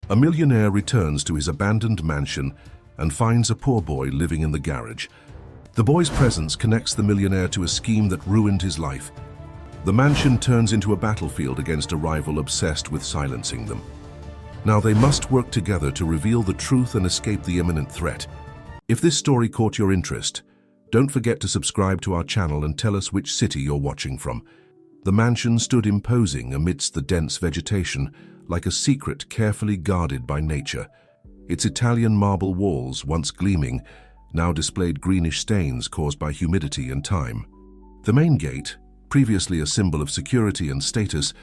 A millionaire returns to his abandoned mansion and finds a poor boy living in the garage. The boy's presence connects the millionaire to a scheme that ruined his life. The mansion turns into a battlefield against a rival obsessed with silencing them. Now they must work together to reveal the truth and escape the imminent threat. If this story caught your interest, don't forget to subscribe to our channel and tell us which city you're watching from. The mansion stood imposing amidst the dense vegetation, like a secret carefully guarded by nature. Its Italian marble walls, once gleaming, now displayed greenish stains caused by humidity and time. The main gate, previously a symbol of security and status,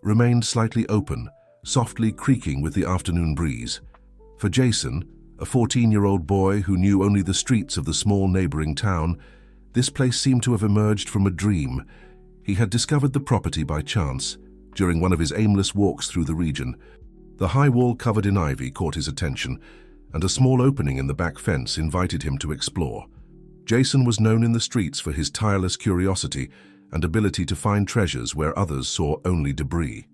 remained slightly open, softly creaking with the afternoon breeze. For Jason, a 14-year-old boy who knew only the streets of the small neighboring town, this place seemed to have emerged from a dream. He had discovered the property by chance, during one of his aimless walks through the region. The high wall covered in ivy caught his attention, and a small opening in the back fence invited him to explore. Jason was known in the streets for his tireless curiosity and ability to find treasures where others saw only debris.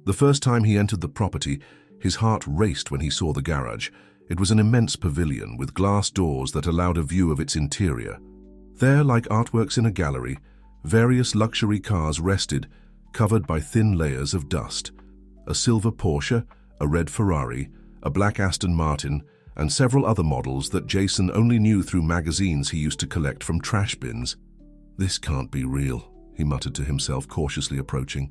The first time he entered the property, his heart raced when he saw the garage. It was an immense pavilion with glass doors that allowed a view of its interior. There, like artworks in a gallery, various luxury cars rested, covered by thin layers of dust. A silver Porsche, a red Ferrari, a black Aston Martin, and several other models that Jason only knew through magazines he used to collect from trash bins. "This can't be real," he muttered to himself, cautiously approaching.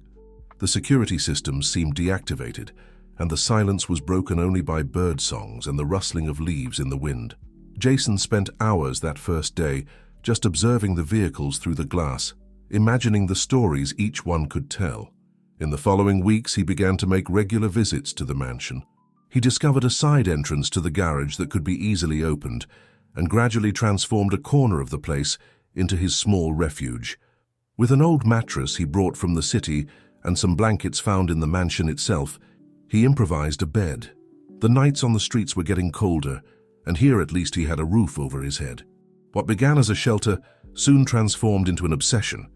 The security systems seemed deactivated, and the silence was broken only by bird songs and the rustling of leaves in the wind. Jason spent hours that first day just observing the vehicles through the glass, imagining the stories each one could tell. In the following weeks, he began to make regular visits to the mansion. He discovered a side entrance to the garage that could be easily opened, and gradually transformed a corner of the place into his small refuge. With an old mattress he brought from the city and some blankets found in the mansion itself, he improvised a bed. The nights on the streets were getting colder, and here at least he had a roof over his head. What began as a shelter soon transformed into an obsession.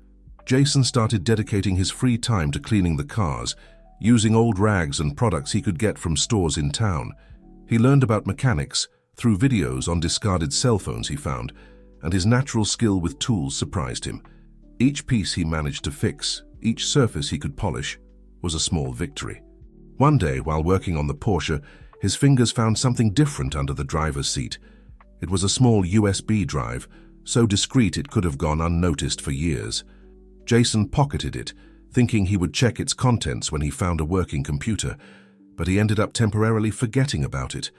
Jason started dedicating his free time to cleaning the cars, using old rags and products he could get from stores in town. He learned about mechanics through videos on discarded cell phones he found, and his natural skill with tools surprised him. Each piece he managed to fix, each surface he could polish, was a small victory. One day, while working on the Porsche, his fingers found something different under the driver's seat. It was a small USB drive, so discreet it could have gone unnoticed for years. Jason pocketed it, thinking he would check its contents when he found a working computer, but he ended up temporarily forgetting about it,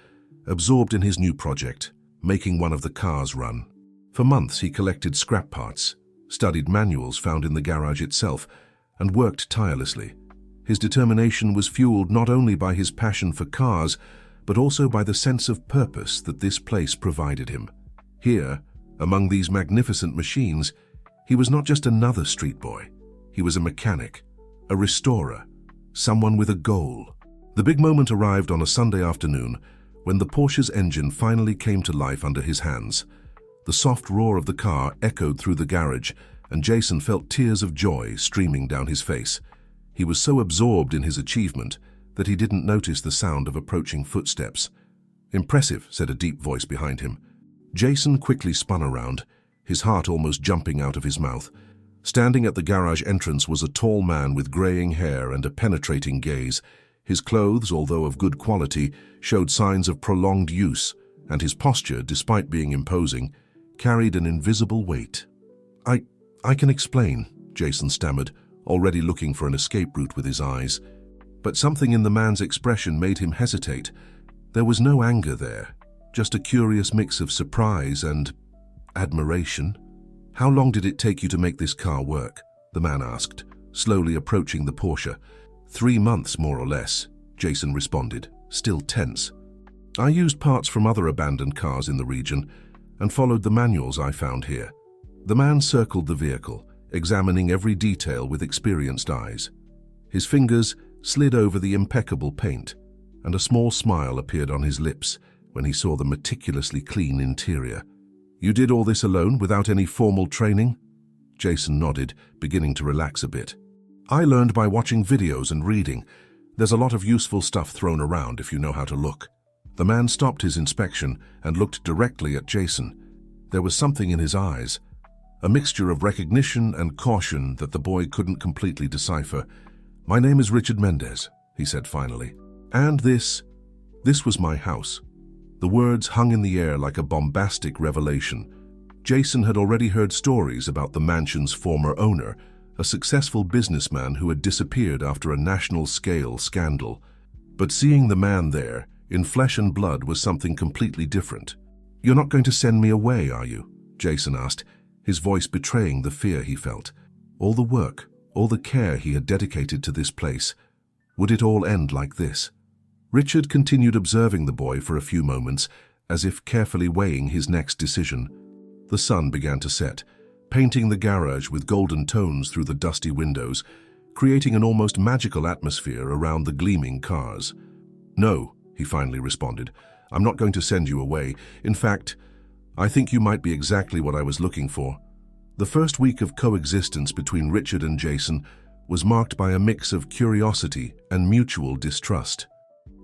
absorbed in his new project, making one of the cars run. For months he collected scrap parts, studied manuals found in the garage itself, and worked tirelessly. His determination was fueled not only by his passion for cars, but also by the sense of purpose that this place provided him. Here, among these magnificent machines, he was not just another street boy. He was a mechanic, a restorer, someone with a goal. The big moment arrived on a Sunday afternoon when the Porsche's engine finally came to life under his hands. The soft roar of the car echoed through the garage, and Jason felt tears of joy streaming down his face. He was so absorbed in his achievement that he didn't notice the sound of approaching footsteps. "Impressive," said a deep voice behind him. Jason quickly spun around, his heart almost jumping out of his mouth. Standing at the garage entrance was a tall man with graying hair and a penetrating gaze. His clothes, although of good quality, showed signs of prolonged use, and his posture, despite being imposing, carried an invisible weight. I can explain," Jason stammered, already looking for an escape route with his eyes. But something in the man's expression made him hesitate. There was no anger there, just a curious mix of surprise and admiration. "How long did it take you to make this car work?" the man asked, slowly approaching the Porsche. 3 months, more or less," Jason responded, still tense. "I used parts from other abandoned cars in the region and followed the manuals I found here." The man circled the vehicle, examining every detail with experienced eyes. His fingers slid over the impeccable paint, and a small smile appeared on his lips when he saw the meticulously clean interior. "You did all this alone, without any formal training?" Jason nodded, beginning to relax a bit. "I learned by watching videos and reading. There's a lot of useful stuff thrown around if you know how to look. The man stopped his inspection and looked directly at Jason. There was something in his eyes, a mixture of recognition and caution that the boy couldn't completely decipher. "My name is Richard Mendez," he said finally. "And this was my house." The words hung in the air like a bombastic revelation. Jason had already heard stories about the mansion's former owner, a successful businessman who had disappeared after a national-scale scandal. But seeing the man there, in flesh and blood, was something completely different. "You're not going to send me away, are you?" Jason asked, his voice betraying the fear he felt. All the work, all the care he had dedicated to this place, would it all end like this? Richard continued observing the boy for a few moments, as if carefully weighing his next decision. The sun began to set, painting the garage with golden tones through the dusty windows, creating an almost magical atmosphere around the gleaming cars. "No," he finally responded, "I'm not going to send you away. In fact, I think you might be exactly what I was looking for." The first week of coexistence between Richard and Jason was marked by a mix of curiosity and mutual distrust.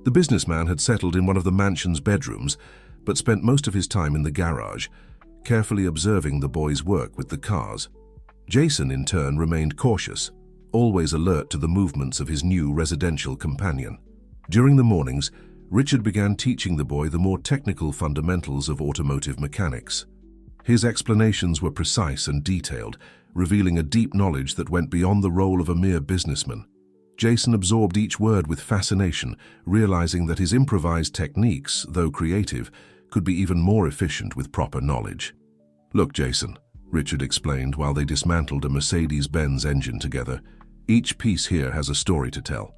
The businessman had settled in one of the mansion's bedrooms, but spent most of his time in the garage, carefully observing the boy's work with the cars. Jason, in turn, remained cautious, always alert to the movements of his new residential companion. During the mornings, Richard began teaching the boy the more technical fundamentals of automotive mechanics. His explanations were precise and detailed, revealing a deep knowledge that went beyond the role of a mere businessman. Jason absorbed each word with fascination, realizing that his improvised techniques, though creative, could be even more efficient with proper knowledge. "Look, Jason," Richard explained while they dismantled a Mercedes-Benz engine together, "each piece here has a story to tell.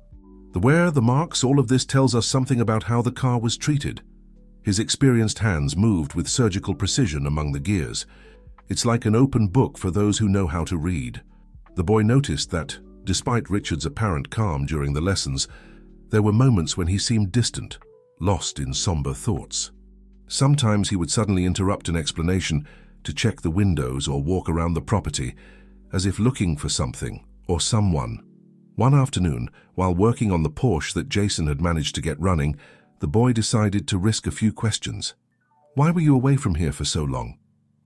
The wear, the marks, all of this tells us something about how the car was treated." His experienced hands moved with surgical precision among the gears. It's like an open book for those who know how to read. The boy noticed that, despite Richard's apparent calm during the lessons, there were moments when he seemed distant, lost in somber thoughts. Sometimes he would suddenly interrupt an explanation to check the windows or walk around the property, as if looking for something or someone. One afternoon, while working on the Porsche that Jason had managed to get running, the boy decided to risk a few questions. "Why were you away from here for so long?"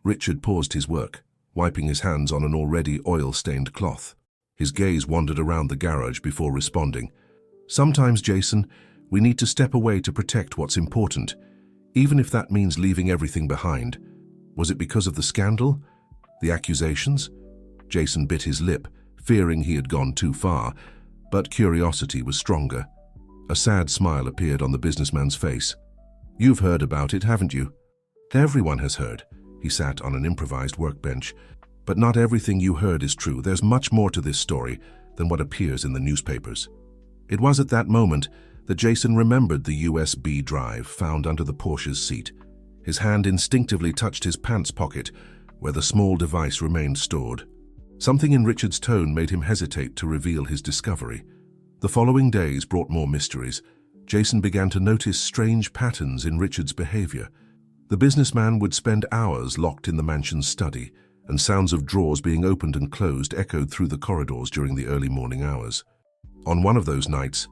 Richard paused his work, wiping his hands on an already oil-stained cloth. His gaze wandered around the garage before responding. "Sometimes, Jason, we need to step away to protect what's important, even if that means leaving everything behind." Was it because of the scandal? The accusations? Jason bit his lip, fearing he had gone too far, but curiosity was stronger. A sad smile appeared on the businessman's face. "You've heard about it, haven't you?" "Everyone has heard." He sat on an improvised workbench. "But not everything you heard is true. There's much more to this story than what appears in the newspapers." It was at that moment that Jason remembered the USB drive found under the Porsche's seat. His hand instinctively touched his pants pocket, where the small device remained stored. Something in Richard's tone made him hesitate to reveal his discovery. The following days brought more mysteries. Jason began to notice strange patterns in Richard's behavior. The businessman would spend hours locked in the mansion's study, and sounds of drawers being opened and closed echoed through the corridors during the early morning hours. On one of those nights,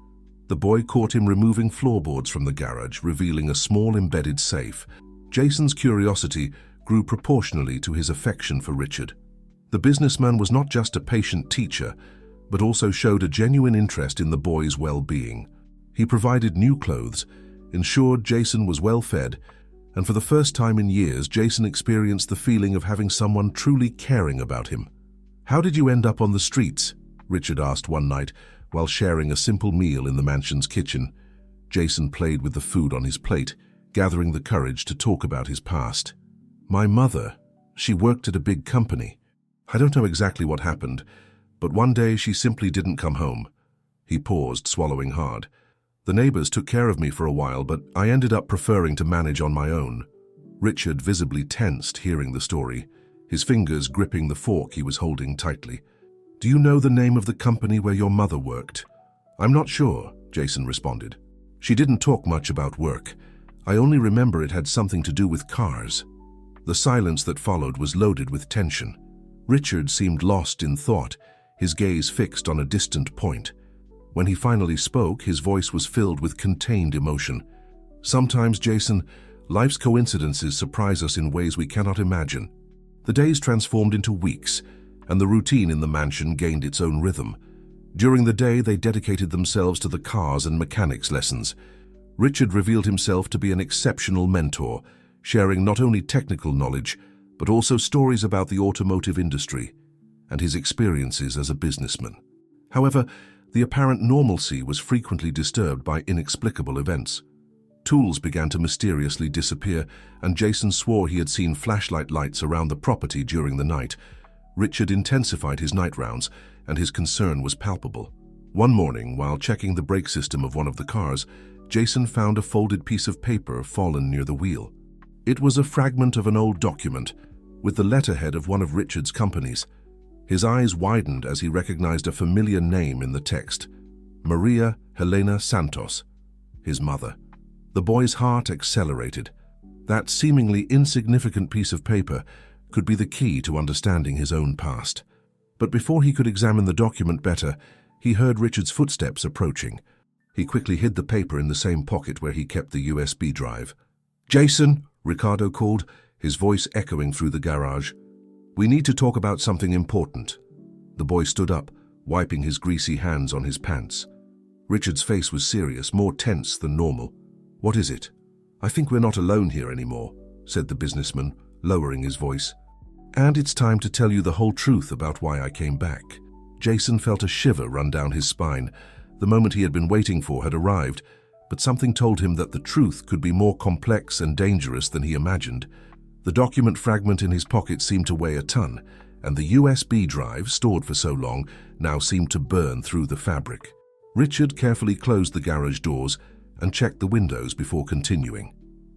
the boy caught him removing floorboards from the garage, revealing a small embedded safe. Jason's curiosity grew proportionally to his affection for Richard. The businessman was not just a patient teacher, but also showed a genuine interest in the boy's well-being. He provided new clothes, ensured Jason was well-fed, and for the first time in years, Jason experienced the feeling of having someone truly caring about him. "How did you end up on the streets?" Richard asked one night while sharing a simple meal in the mansion's kitchen. Jason played with the food on his plate, gathering the courage to talk about his past. "My mother, she worked at a big company. I don't know exactly what happened, but one day she simply didn't come home." He paused, swallowing hard. "The neighbors took care of me for a while, but I ended up preferring to manage on my own." Richard visibly tensed hearing the story, his fingers gripping the fork he was holding tightly. "Do you know the name of the company where your mother worked?" "I'm not sure," Jason responded. "She didn't talk much about work. I only remember it had something to do with cars." The silence that followed was loaded with tension. Richard seemed lost in thought, his gaze fixed on a distant point. When he finally spoke, his voice was filled with contained emotion. "Sometimes, Jason, life's coincidences surprise us in ways we cannot imagine." The days transformed into weeks, and the routine in the mansion gained its own rhythm. During the day, they dedicated themselves to the cars and mechanics lessons. Richard revealed himself to be an exceptional mentor, sharing not only technical knowledge, but also stories about the automotive industry and his experiences as a businessman. However, the apparent normalcy was frequently disturbed by inexplicable events. Tools began to mysteriously disappear, and Jason swore he had seen flashlight lights around the property during the night. Richard intensified his night rounds, and his concern was palpable. One morning, while checking the brake system of one of the cars, Jason found a folded piece of paper fallen near the wheel. It was a fragment of an old document, with the letterhead of one of Richard's companies. His eyes widened as he recognized a familiar name in the text: Maria Helena Santos, his mother. The boy's heart accelerated. That seemingly insignificant piece of paper could be the key to understanding his own past. But before he could examine the document better, he heard Richard's footsteps approaching. He quickly hid the paper in the same pocket where he kept the USB drive. "Jason," Ricardo called, his voice echoing through the garage. "We need to talk about something important." The boy stood up, wiping his greasy hands on his pants. Richard's face was serious, more tense than normal. "What is it?" "I think we're not alone here anymore," said the businessman, lowering his voice. "And it's time to tell you the whole truth about why I came back." Jason felt a shiver run down his spine. The moment he had been waiting for had arrived, but something told him that the truth could be more complex and dangerous than he imagined. The document fragment in his pocket seemed to weigh a ton, and the USB drive, stored for so long, now seemed to burn through the fabric. Richard carefully closed the garage doors and checked the windows before continuing.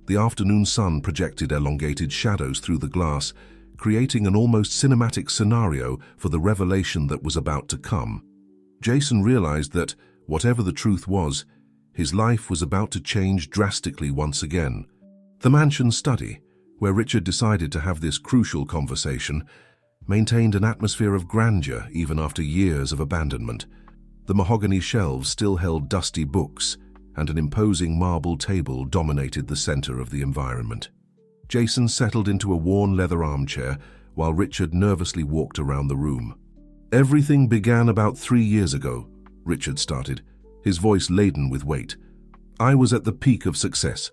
The afternoon sun projected elongated shadows through the glass, creating an almost cinematic scenario for the revelation that was about to come. Jason realized that, whatever the truth was, his life was about to change drastically once again. The mansion study, where Richard decided to have this crucial conversation, maintained an atmosphere of grandeur even after years of abandonment. The mahogany shelves still held dusty books, and an imposing marble table dominated the center of the environment. Jason settled into a worn leather armchair while Richard nervously walked around the room. "Everything began about 3 years ago," Richard started, his voice laden with weight. "I was at the peak of success.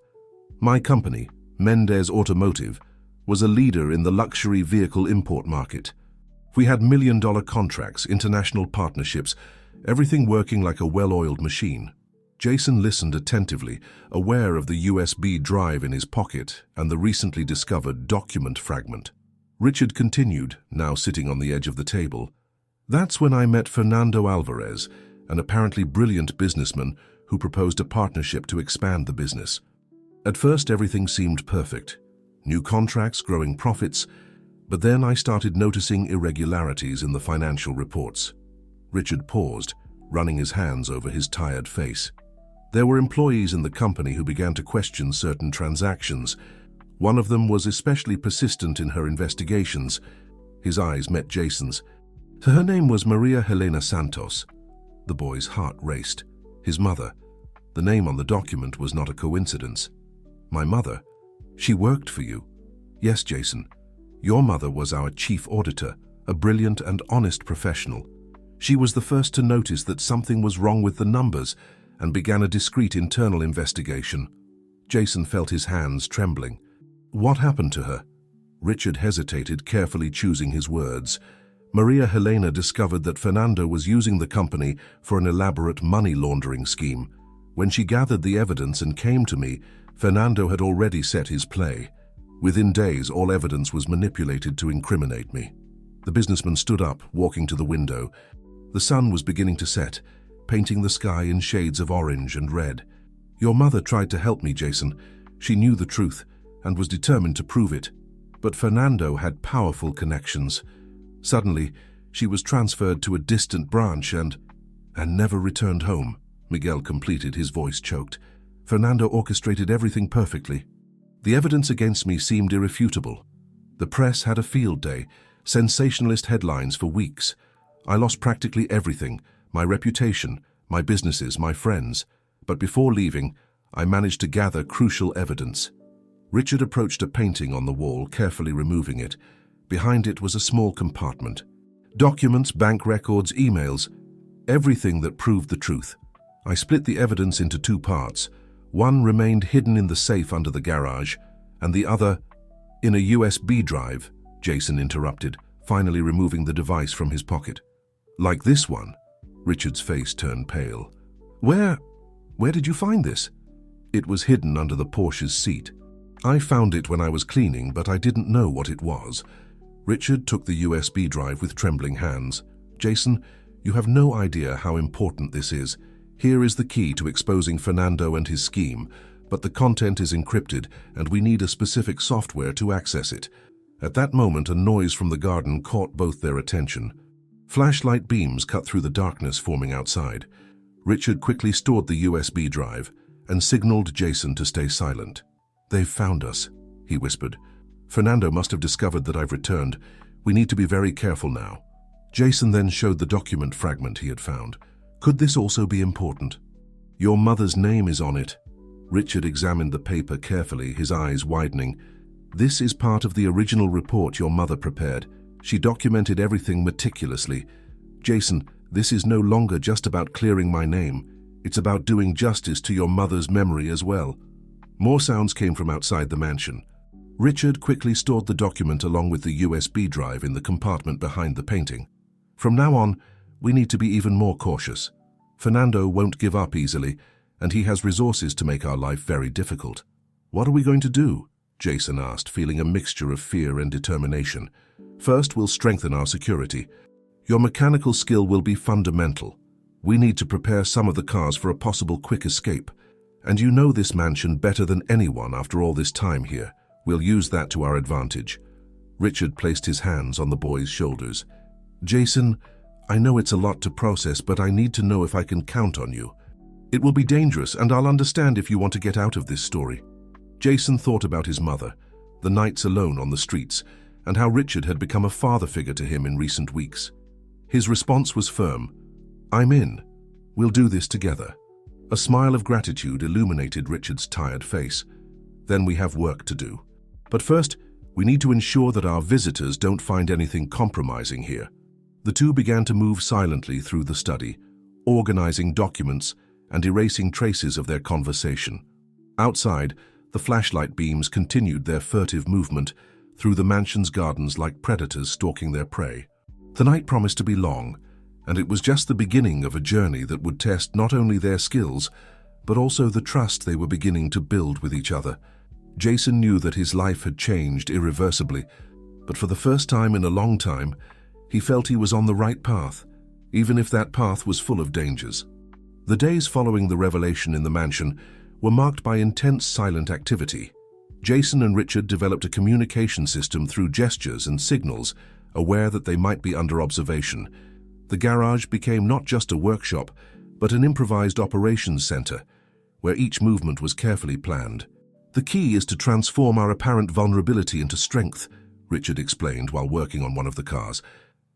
My company, Mendez Automotive, was a leader in the luxury vehicle import market. We had million-dollar contracts, international partnerships, everything working like a well-oiled machine." Jason listened attentively, aware of the USB drive in his pocket and the recently discovered document fragment. Richard continued, now sitting on the edge of the table. "That's when I met Fernando Alvarez, an apparently brilliant businessman who proposed a partnership to expand the business. At first, everything seemed perfect. New contracts, growing profits, but then I started noticing irregularities in the financial reports." Richard paused, running his hands over his tired face. There were employees in the company who began to question certain transactions. One of them was especially persistent in her investigations. His eyes met Jason's. Her name was Maria Helena Santos. The boy's heart raced. His mother. The name on the document was not a coincidence. "My mother? She worked for you?" "Yes, Jason. Your mother was our chief auditor, a brilliant and honest professional. She was the first to notice that something was wrong with the numbers and began a discreet internal investigation." Jason felt his hands trembling. "What happened to her?" Richard hesitated, carefully choosing his words. "Maria Helena discovered that Fernando was using the company for an elaborate money laundering scheme. When she gathered the evidence and came to me, Fernando had already set his play. Within days, all evidence was manipulated to incriminate me." The businessman stood up, walking to the window. The sun was beginning to set, painting the sky in shades of orange and red. "Your mother tried to help me, Jason. She knew the truth and was determined to prove it. But Fernando had powerful connections. Suddenly, she was transferred to a distant branch and never returned home," Miguel completed, his voice choked. "Fernando orchestrated everything perfectly. The evidence against me seemed irrefutable. The press had a field day, sensationalist headlines for weeks. I lost practically everything: my reputation, my businesses, my friends. But before leaving, I managed to gather crucial evidence. Richard approached a painting on the wall, carefully removing it. Behind it was a small compartment. Documents, bank records, emails, everything that proved the truth. I split the evidence into two parts. One remained hidden in the safe under the garage, and the other in a USB drive, Jason interrupted, finally removing the device from his pocket. Like this one? Richard's face turned pale. Where did you find this? It was hidden under the Porsche's seat. I found it when I was cleaning, but I didn't know what it was. Richard took the USB drive with trembling hands. Jason, you have no idea how important this is. Here is the key to exposing Fernando and his scheme, but the content is encrypted and we need a specific software to access it. At that moment, a noise from the garden caught both their attention. Flashlight beams cut through the darkness forming outside. Richard quickly stored the USB drive and signaled Jason to stay silent. "They've found us," he whispered. "Fernando must have discovered that I've returned. We need to be very careful now." Jason then showed the document fragment he had found. "Could this also be important?" "Your mother's name is on it." Richard examined the paper carefully, his eyes widening. "This is part of the original report your mother prepared. She documented everything meticulously. Jason, this is no longer just about clearing my name. It's about doing justice to your mother's memory as well." More sounds came from outside the mansion. Richard quickly stored the document along with the USB drive in the compartment behind the painting. "From now on, we need to be even more cautious. Fernando won't give up easily, and he has resources to make our life very difficult." "What are we going to do?" Jason asked, feeling a mixture of fear and determination. "First, we'll strengthen our security. Your mechanical skill will be fundamental. We need to prepare some of the cars for a possible quick escape. And you know this mansion better than anyone after all this time here. We'll use that to our advantage." Richard placed his hands on the boy's shoulders. "Jason, I know it's a lot to process, but I need to know if I can count on you. It will be dangerous, and I'll understand if you want to get out of this story." Jason thought about his mother, the nights alone on the streets, and how Richard had become a father figure to him in recent weeks. His response was firm. "I'm in. We'll do this together." A smile of gratitude illuminated Richard's tired face. "Then we have work to do. But first, we need to ensure that our visitors don't find anything compromising here." The two began to move silently through the study, organizing documents and erasing traces of their conversation. Outside, the flashlight beams continued their furtive movement through the mansion's gardens like predators stalking their prey. The night promised to be long, and it was just the beginning of a journey that would test not only their skills, but also the trust they were beginning to build with each other. Jason knew that his life had changed irreversibly, but for the first time in a long time, he felt he was on the right path, even if that path was full of dangers. The days following the revelation in the mansion were marked by intense silent activity. Jason and Richard developed a communication system through gestures and signals, aware that they might be under observation. The garage became not just a workshop, but an improvised operations center, where each movement was carefully planned. "The key is to transform our apparent vulnerability into strength," Richard explained while working on one of the cars.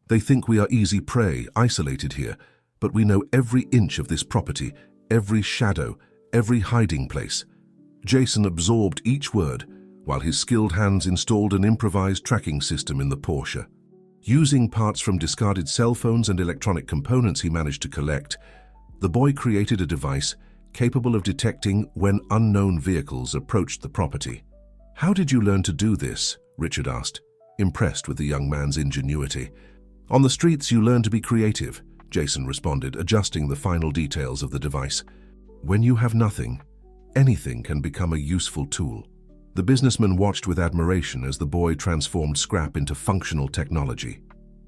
"They think we are easy prey, isolated here, but we know every inch of this property, every shadow, every hiding place." Jason absorbed each word, while his skilled hands installed an improvised tracking system in the Porsche. Using parts from discarded cell phones and electronic components he managed to collect, the boy created a device capable of detecting when unknown vehicles approached the property. "How did you learn to do this?" Richard asked, impressed with the young man's ingenuity. "On the streets, you learn to be creative," Jason responded, adjusting the final details of the device. "When you have nothing, anything can become a useful tool." The businessman watched with admiration as the boy transformed scrap into functional technology.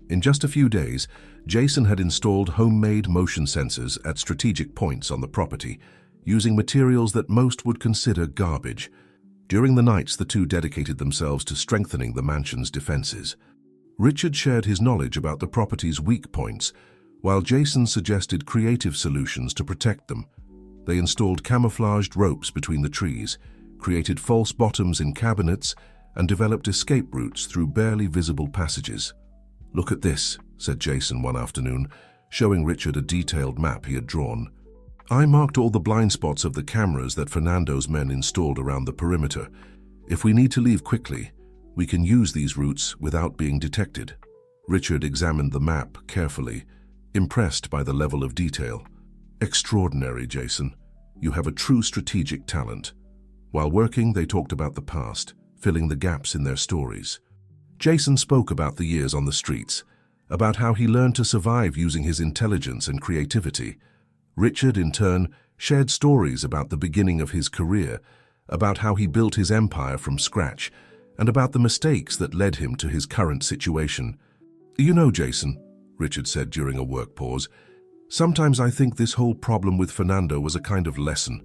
In just a few days, Jason had installed homemade motion sensors at strategic points on the property, using materials that most would consider garbage. During the nights, the two dedicated themselves to strengthening the mansion's defenses. Richard shared his knowledge about the property's weak points, while Jason suggested creative solutions to protect them. They installed camouflaged ropes between the trees, created false bottoms in cabinets, and developed escape routes through barely visible passages. "Look at this," said Jason one afternoon, showing Richard a detailed map he had drawn. I marked all the blind spots of the cameras that Fernando's men installed around the perimeter. If we need to leave quickly, we can use these routes without being detected. Richard examined the map carefully, impressed by the level of detail. Extraordinary, Jason. You have a true strategic talent. While working, they talked about the past, filling the gaps in their stories. Jason spoke about the years on the streets, about how he learned to survive using his intelligence and creativity. Richard, in turn, shared stories about the beginning of his career, about how he built his empire from scratch, and about the mistakes that led him to his current situation. You know, Jason, Richard said during a work pause, sometimes I think this whole problem with Fernando was a kind of lesson.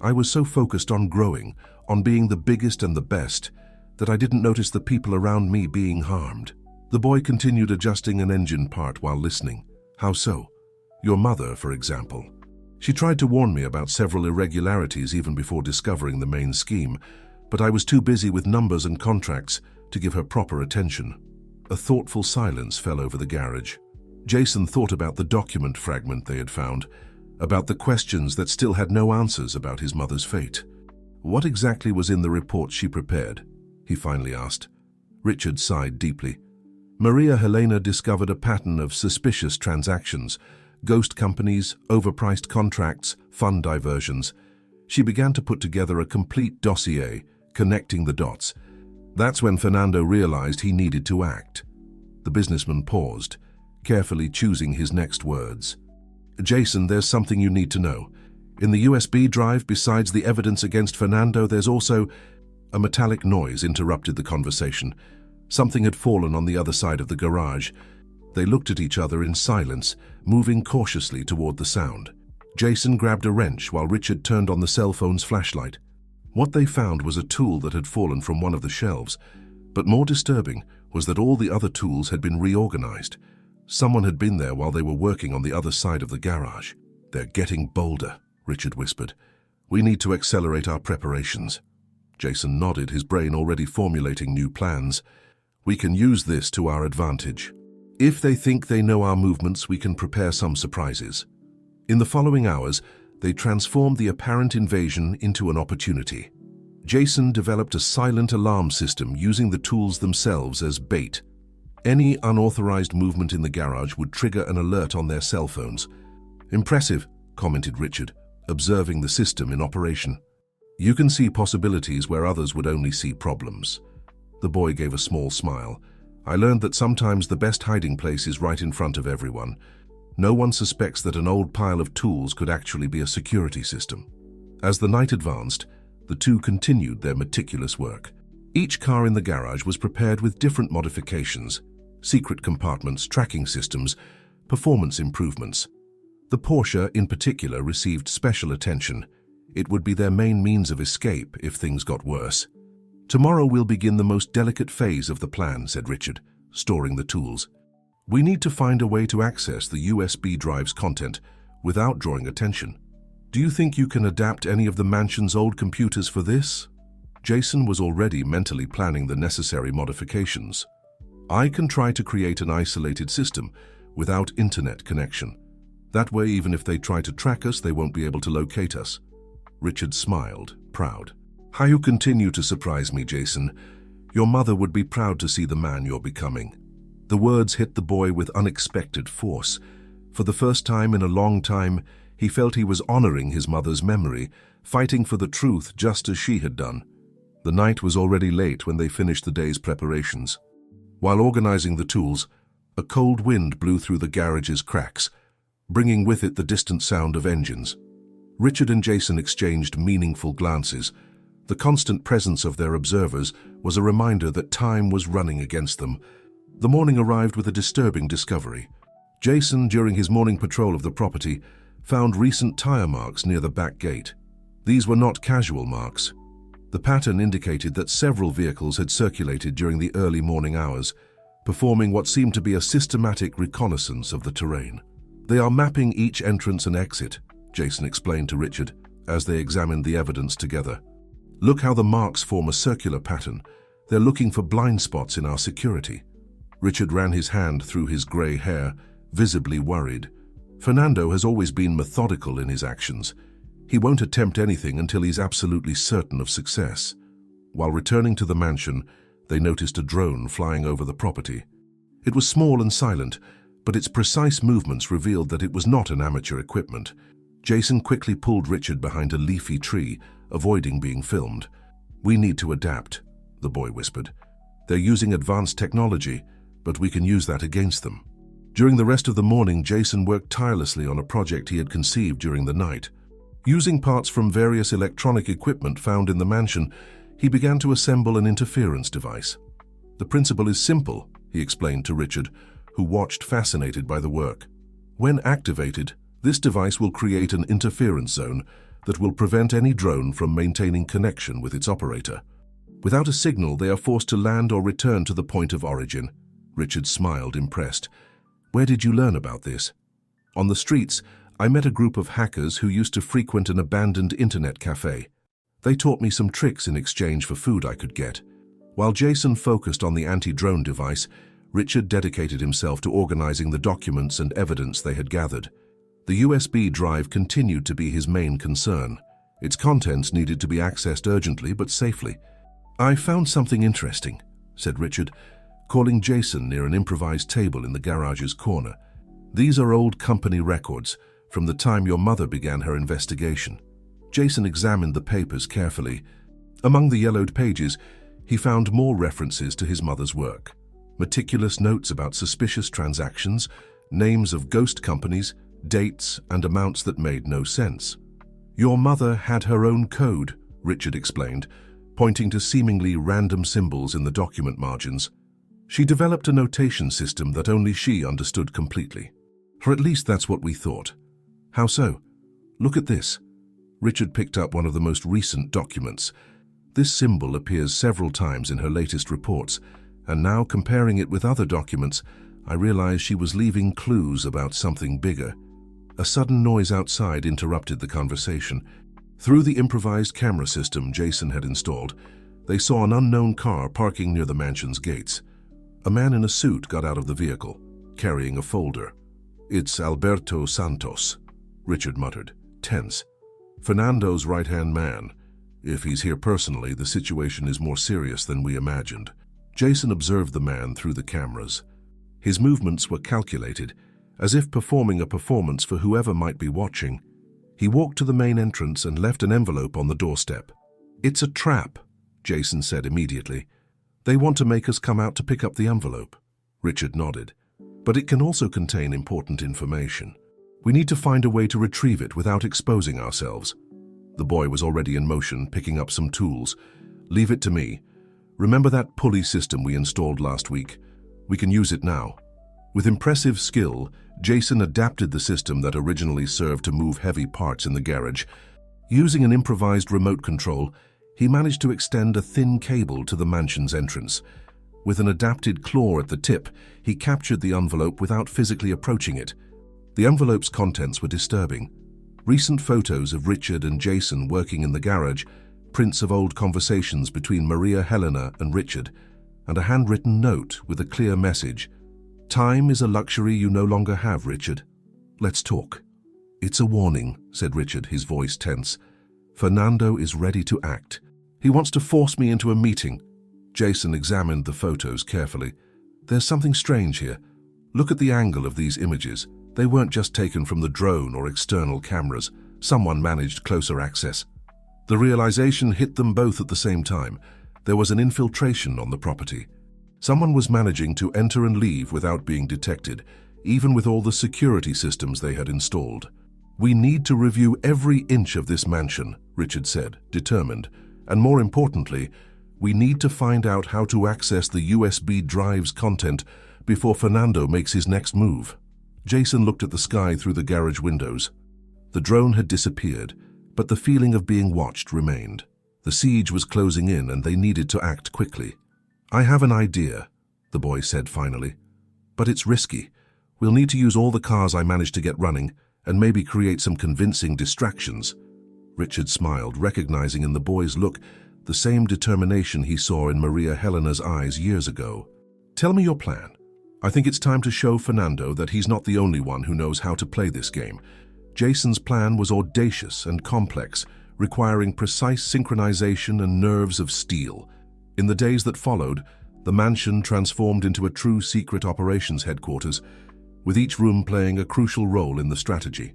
I was so focused on growing, on being the biggest and the best, that I didn't notice the people around me being harmed. The boy continued adjusting an engine part while listening. How so? Your mother, for example. She tried to warn me about several irregularities even before discovering the main scheme, but I was too busy with numbers and contracts to give her proper attention. A thoughtful silence fell over the garage. Jason thought about the document fragment they had found, about the questions that still had no answers about his mother's fate. What exactly was in the report she prepared? He finally asked. Richard sighed deeply. Maria Helena discovered a pattern of suspicious transactions, ghost companies, overpriced contracts, fund diversions. She began to put together a complete dossier, connecting the dots. That's when Fernando realized he needed to act. The businessman paused, carefully choosing his next words. Jason, there's something you need to know. In the USB drive, besides the evidence against Fernando, there's also... A metallic noise interrupted the conversation. Something had fallen on the other side of the garage. They looked at each other in silence, moving cautiously toward the sound. Jason grabbed a wrench while Richard turned on the cell phone's flashlight. What they found was a tool that had fallen from one of the shelves, but more disturbing was that all the other tools had been reorganized. Someone had been there while they were working on the other side of the garage. They're getting bolder, Richard whispered. We need to accelerate our preparations. Jason nodded, his brain already formulating new plans. We can use this to our advantage. If they think they know our movements, we can prepare some surprises. In the following hours, they transformed the apparent invasion into an opportunity. Jason developed a silent alarm system using the tools themselves as bait. Any unauthorized movement in the garage would trigger an alert on their cell phones. Impressive, commented Richard, observing the system in operation. You can see possibilities where others would only see problems. The boy gave a small smile. I learned that sometimes the best hiding place is right in front of everyone. No one suspects that an old pile of tools could actually be a security system. As the night advanced, the two continued their meticulous work. Each car in the garage was prepared with different modifications, secret compartments, tracking systems, performance improvements. The Porsche, in particular, received special attention. It would be their main means of escape if things got worse. Tomorrow we'll begin the most delicate phase of the plan, said Richard, storing the tools. We need to find a way to access the USB drive's content without drawing attention. Do you think you can adapt any of the mansion's old computers for this? Jason was already mentally planning the necessary modifications. I can try to create an isolated system without internet connection. That way, even if they try to track us, they won't be able to locate us. Richard smiled, proud. How you continue to surprise me, Jason. Your mother would be proud to see the man you're becoming. The words hit the boy with unexpected force. For the first time in a long time, he felt he was honoring his mother's memory, fighting for the truth just as she had done. The night was already late when they finished the day's preparations. While organizing the tools, a cold wind blew through the garage's cracks, bringing with it the distant sound of engines. Richard and Jason exchanged meaningful glances. The constant presence of their observers was a reminder that time was running against them. The morning arrived with a disturbing discovery. Jason, during his morning patrol of the property, found recent tire marks near the back gate. These were not casual marks. The pattern indicated that several vehicles had circulated during the early morning hours, performing what seemed to be a systematic reconnaissance of the terrain. They are mapping each entrance and exit, Jason explained to Richard as they examined the evidence together. Look how the marks form a circular pattern. They're looking for blind spots in our security. Richard ran his hand through his grey hair, visibly worried. Fernando has always been methodical in his actions. He won't attempt anything until he's absolutely certain of success. While returning to the mansion, they noticed a drone flying over the property. It was small and silent, but its precise movements revealed that it was not an amateur equipment. Jason quickly pulled Richard behind a leafy tree, avoiding being filmed. "We need to adapt," the boy whispered. "They're using advanced technology, but we can use that against them." During the rest of the morning, Jason worked tirelessly on a project he had conceived during the night. Using parts from various electronic equipment found in the mansion, he began to assemble an interference device. "The principle is simple," he explained to Richard, who watched fascinated by the work. "When activated, this device will create an interference zone that will prevent any drone from maintaining connection with its operator. Without a signal, they are forced to land or return to the point of origin." Richard smiled, impressed. "Where did you learn about this?" "On the streets, I met a group of hackers who used to frequent an abandoned internet cafe. They taught me some tricks in exchange for food I could get." While Jason focused on the anti-drone device, Richard dedicated himself to organizing the documents and evidence they had gathered. The USB drive continued to be his main concern. Its contents needed to be accessed urgently but safely. "I found something interesting," said Richard, calling Jason near an improvised table in the garage's corner. "These are old company records from the time your mother began her investigation." Jason examined the papers carefully. Among the yellowed pages, he found more references to his mother's work. Meticulous notes about suspicious transactions, names of ghost companies, dates, and amounts that made no sense. "Your mother had her own code," Richard explained, pointing to seemingly random symbols in the document margins. "She developed a notation system that only she understood completely. Or at least that's what we thought." "How so?" "Look at this." Richard picked up one of the most recent documents. This symbol appears several times in her latest reports, and now comparing it with other documents, I realized she was leaving clues about something bigger. A sudden noise outside interrupted the conversation. Through the improvised camera system Jason had installed, they saw an unknown car parking near the mansion's gates. A man in a suit got out of the vehicle, carrying a folder. "It's Alberto Santos," Richard muttered, tense. "Fernando's right-hand man. If he's here personally, the situation is more serious than we imagined." Jason observed the man through the cameras. His movements were calculated, as if performing a performance for whoever might be watching. He walked to the main entrance and left an envelope on the doorstep. "It's a trap," Jason said immediately. "They want to make us come out to pick up the envelope." Richard nodded. "But it can also contain important information. We need to find a way to retrieve it without exposing ourselves." The boy was already in motion, picking up some tools. "Leave it to me. Remember that pulley system we installed last week? We can use it now." With impressive skill, Jason adapted the system that originally served to move heavy parts in the garage. Using an improvised remote control, he managed to extend a thin cable to the mansion's entrance. With an adapted claw at the tip, he captured the envelope without physically approaching it. The envelope's contents were disturbing. Recent photos of Richard and Jason working in the garage, prints of old conversations between Maria Helena and Richard, and a handwritten note with a clear message. "Time is a luxury you no longer have, Richard. Let's talk." "It's a warning," said Richard, his voice tense. "Fernando is ready to act. He wants to force me into a meeting." Jason examined the photos carefully. "There's something strange here. Look at the angle of these images. They weren't just taken from the drone or external cameras. Someone managed closer access." The realization hit them both at the same time. There was an infiltration on the property. Someone was managing to enter and leave without being detected, even with all the security systems they had installed. "We need to review every inch of this mansion," Richard said, determined. "And more importantly, we need to find out how to access the USB drive's content before Fernando makes his next move." Jason looked at the sky through the garage windows. The drone had disappeared, but the feeling of being watched remained. The siege was closing in and they needed to act quickly. "I have an idea," the boy said finally. "But it's risky. We'll need to use all the cars I managed to get running and maybe create some convincing distractions." Richard smiled, recognizing in the boy's look the same determination he saw in Maria Helena's eyes years ago. "Tell me your plan. I think it's time to show Fernando that he's not the only one who knows how to play this game. Jason's plan was audacious and complex, requiring precise synchronization and nerves of steel. In the days that followed, the mansion transformed into a true secret operations headquarters, with each room playing a crucial role in the strategy.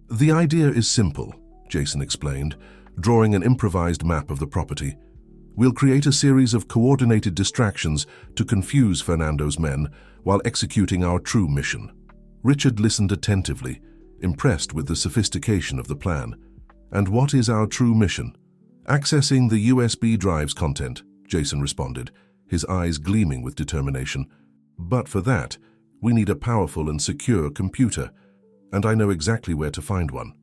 The idea is simple, Jason explained, drawing an improvised map of the property. We'll create a series of coordinated distractions to confuse Fernando's men while executing our true mission. Richard listened attentively, impressed with the sophistication of the plan. And what is our true mission? Accessing the USB drive's content, Jason responded, his eyes gleaming with determination. But for that, we need a powerful and secure computer, and I know exactly where to find one.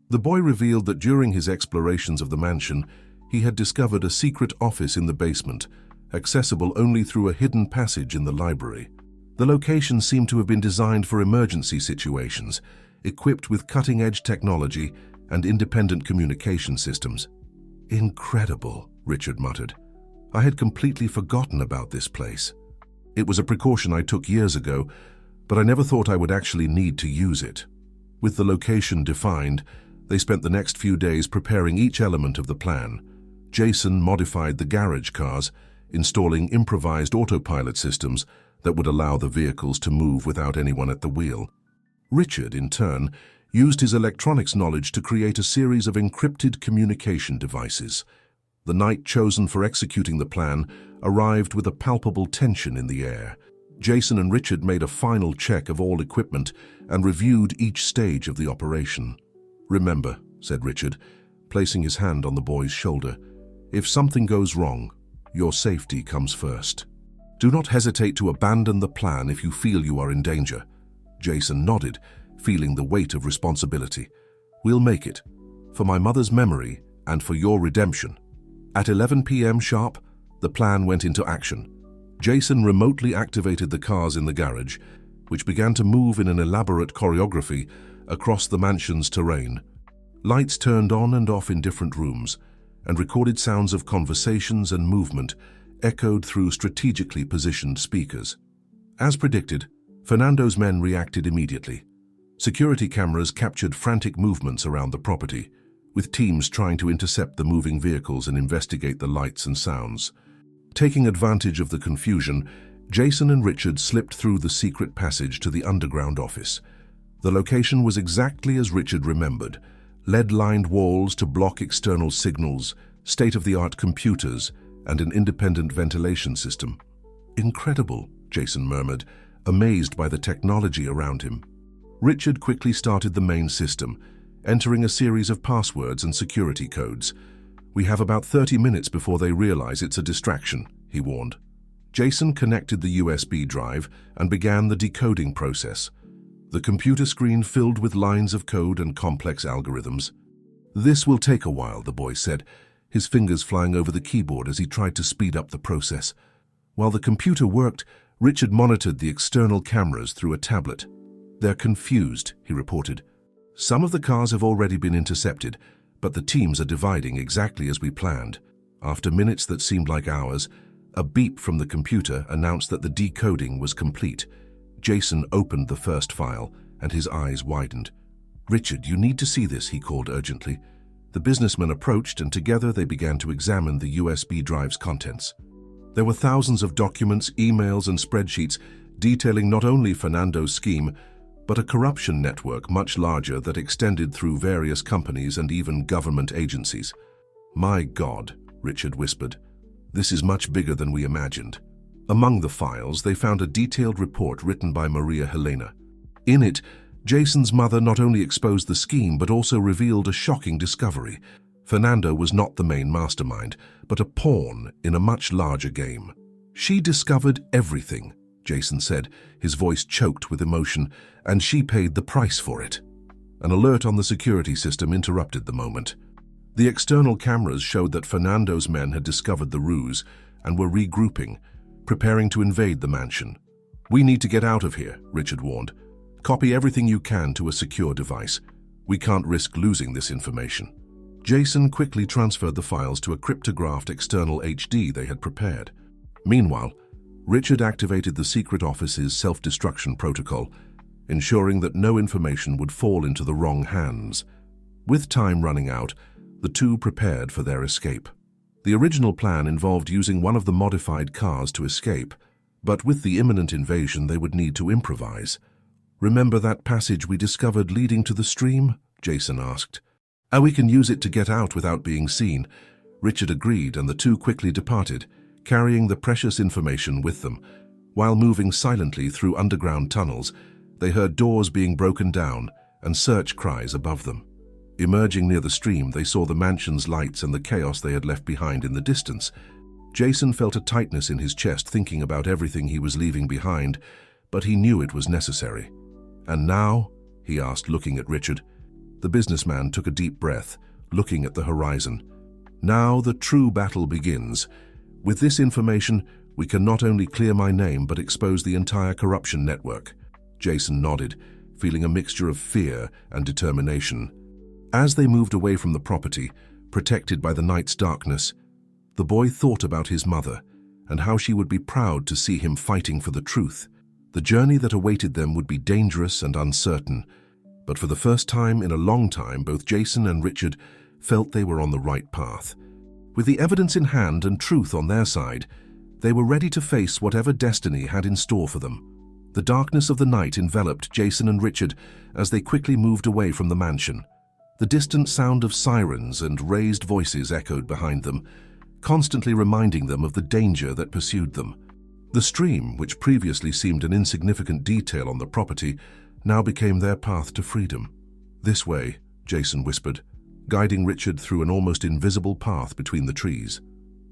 The boy revealed that during his explorations of the mansion, he had discovered a secret office in the basement, accessible only through a hidden passage in the library. The location seemed to have been designed for emergency situations, equipped with cutting-edge technology and independent communication systems. Incredible, Richard muttered. I had completely forgotten about this place. It was a precaution I took years ago, but I never thought I would actually need to use it. With the location defined, they spent the next few days preparing each element of the plan. Jason modified the garage cars, installing improvised autopilot systems that would allow the vehicles to move without anyone at the wheel. Richard, in turn, used his electronics knowledge to create a series of encrypted communication devices. The night chosen for executing the plan arrived with a palpable tension in the air. Jason and Richard made a final check of all equipment and reviewed each stage of the operation. "Remember," said Richard, placing his hand on the boy's shoulder, "if something goes wrong, your safety comes first. Do not hesitate to abandon the plan if you feel you are in danger." Jason nodded, feeling the weight of responsibility. "We'll make it, for my mother's memory and for your redemption." At 11 p.m. sharp, the plan went into action. Jason remotely activated the cars in the garage, which began to move in an elaborate choreography across the mansion's terrain. Lights turned on and off in different rooms, and recorded sounds of conversations and movement echoed through strategically positioned speakers. As predicted, Fernando's men reacted immediately. Security cameras captured frantic movements around the property, with teams trying to intercept the moving vehicles and investigate the lights and sounds. Taking advantage of the confusion, Jason and Richard slipped through the secret passage to the underground office. The location was exactly as Richard remembered: lead-lined walls to block external signals, state-of-the-art computers, and an independent ventilation system. "Incredible," Jason murmured, amazed by the technology around him. Richard quickly started the main system, entering a series of passwords and security codes. "We have about 30 minutes before they realize it's a distraction," he warned. Jason connected the USB drive and began the decoding process. The computer screen filled with lines of code and complex algorithms. "This will take a while," the boy said, his fingers flying over the keyboard as he tried to speed up the process. While the computer worked, Richard monitored the external cameras through a tablet. "They're confused," he reported. "Some of the cars have already been intercepted, but the teams are dividing exactly as we planned." After minutes that seemed like hours, a beep from the computer announced that the decoding was complete. Jason opened the first file, and his eyes widened. "Richard, you need to see this," he called urgently. The businessman approached, and together they began to examine the USB drive's contents. There were thousands of documents, emails, and spreadsheets detailing not only Fernando's scheme, but a corruption network much larger that extended through various companies and even government agencies. "My God," Richard whispered. "This is much bigger than we imagined." Among the files, they found a detailed report written by Maria Helena. In it, Jason's mother not only exposed the scheme but also revealed a shocking discovery. Fernando was not the main mastermind, but a pawn in a much larger game. "She discovered everything," Jason said, his voice choked with emotion, "and she paid the price for it." An alert on the security system interrupted the moment. The external cameras showed that Fernando's men had discovered the ruse and were regrouping, preparing to invade the mansion. "We need to get out of here," Richard warned. "Copy everything you can to a secure device. We can't risk losing this information." Jason quickly transferred the files to a cryptographed external HD they had prepared. Meanwhile, Richard activated the secret office's self-destruction protocol, ensuring that no information would fall into the wrong hands. With time running out, the two prepared for their escape. The original plan involved using one of the modified cars to escape, but with the imminent invasion they would need to improvise. "Remember that passage we discovered leading to the stream?" Jason asked. "We can use it to get out without being seen." Richard agreed, and the two quickly departed, carrying the precious information with them. While moving silently through underground tunnels, they heard doors being broken down and search cries above them. Emerging near the stream, they saw the mansion's lights and the chaos they had left behind in the distance. Jason felt a tightness in his chest thinking about everything he was leaving behind, but he knew it was necessary. "And now?" he asked, looking at Richard. The businessman took a deep breath, looking at the horizon. "Now the true battle begins. With this information, we can not only clear my name but expose the entire corruption network." Jason nodded, feeling a mixture of fear and determination. As they moved away from the property, protected by the night's darkness, the boy thought about his mother and how she would be proud to see him fighting for the truth. The journey that awaited them would be dangerous and uncertain, but for the first time in a long time, both Jason and Richard felt they were on the right path. With the evidence in hand and truth on their side, they were ready to face whatever destiny had in store for them. The darkness of the night enveloped Jason and Richard as they quickly moved away from the mansion. The distant sound of sirens and raised voices echoed behind them, constantly reminding them of the danger that pursued them. The stream, which previously seemed an insignificant detail on the property, now became their path to freedom. "This way," Jason whispered, guiding Richard through an almost invisible path between the trees.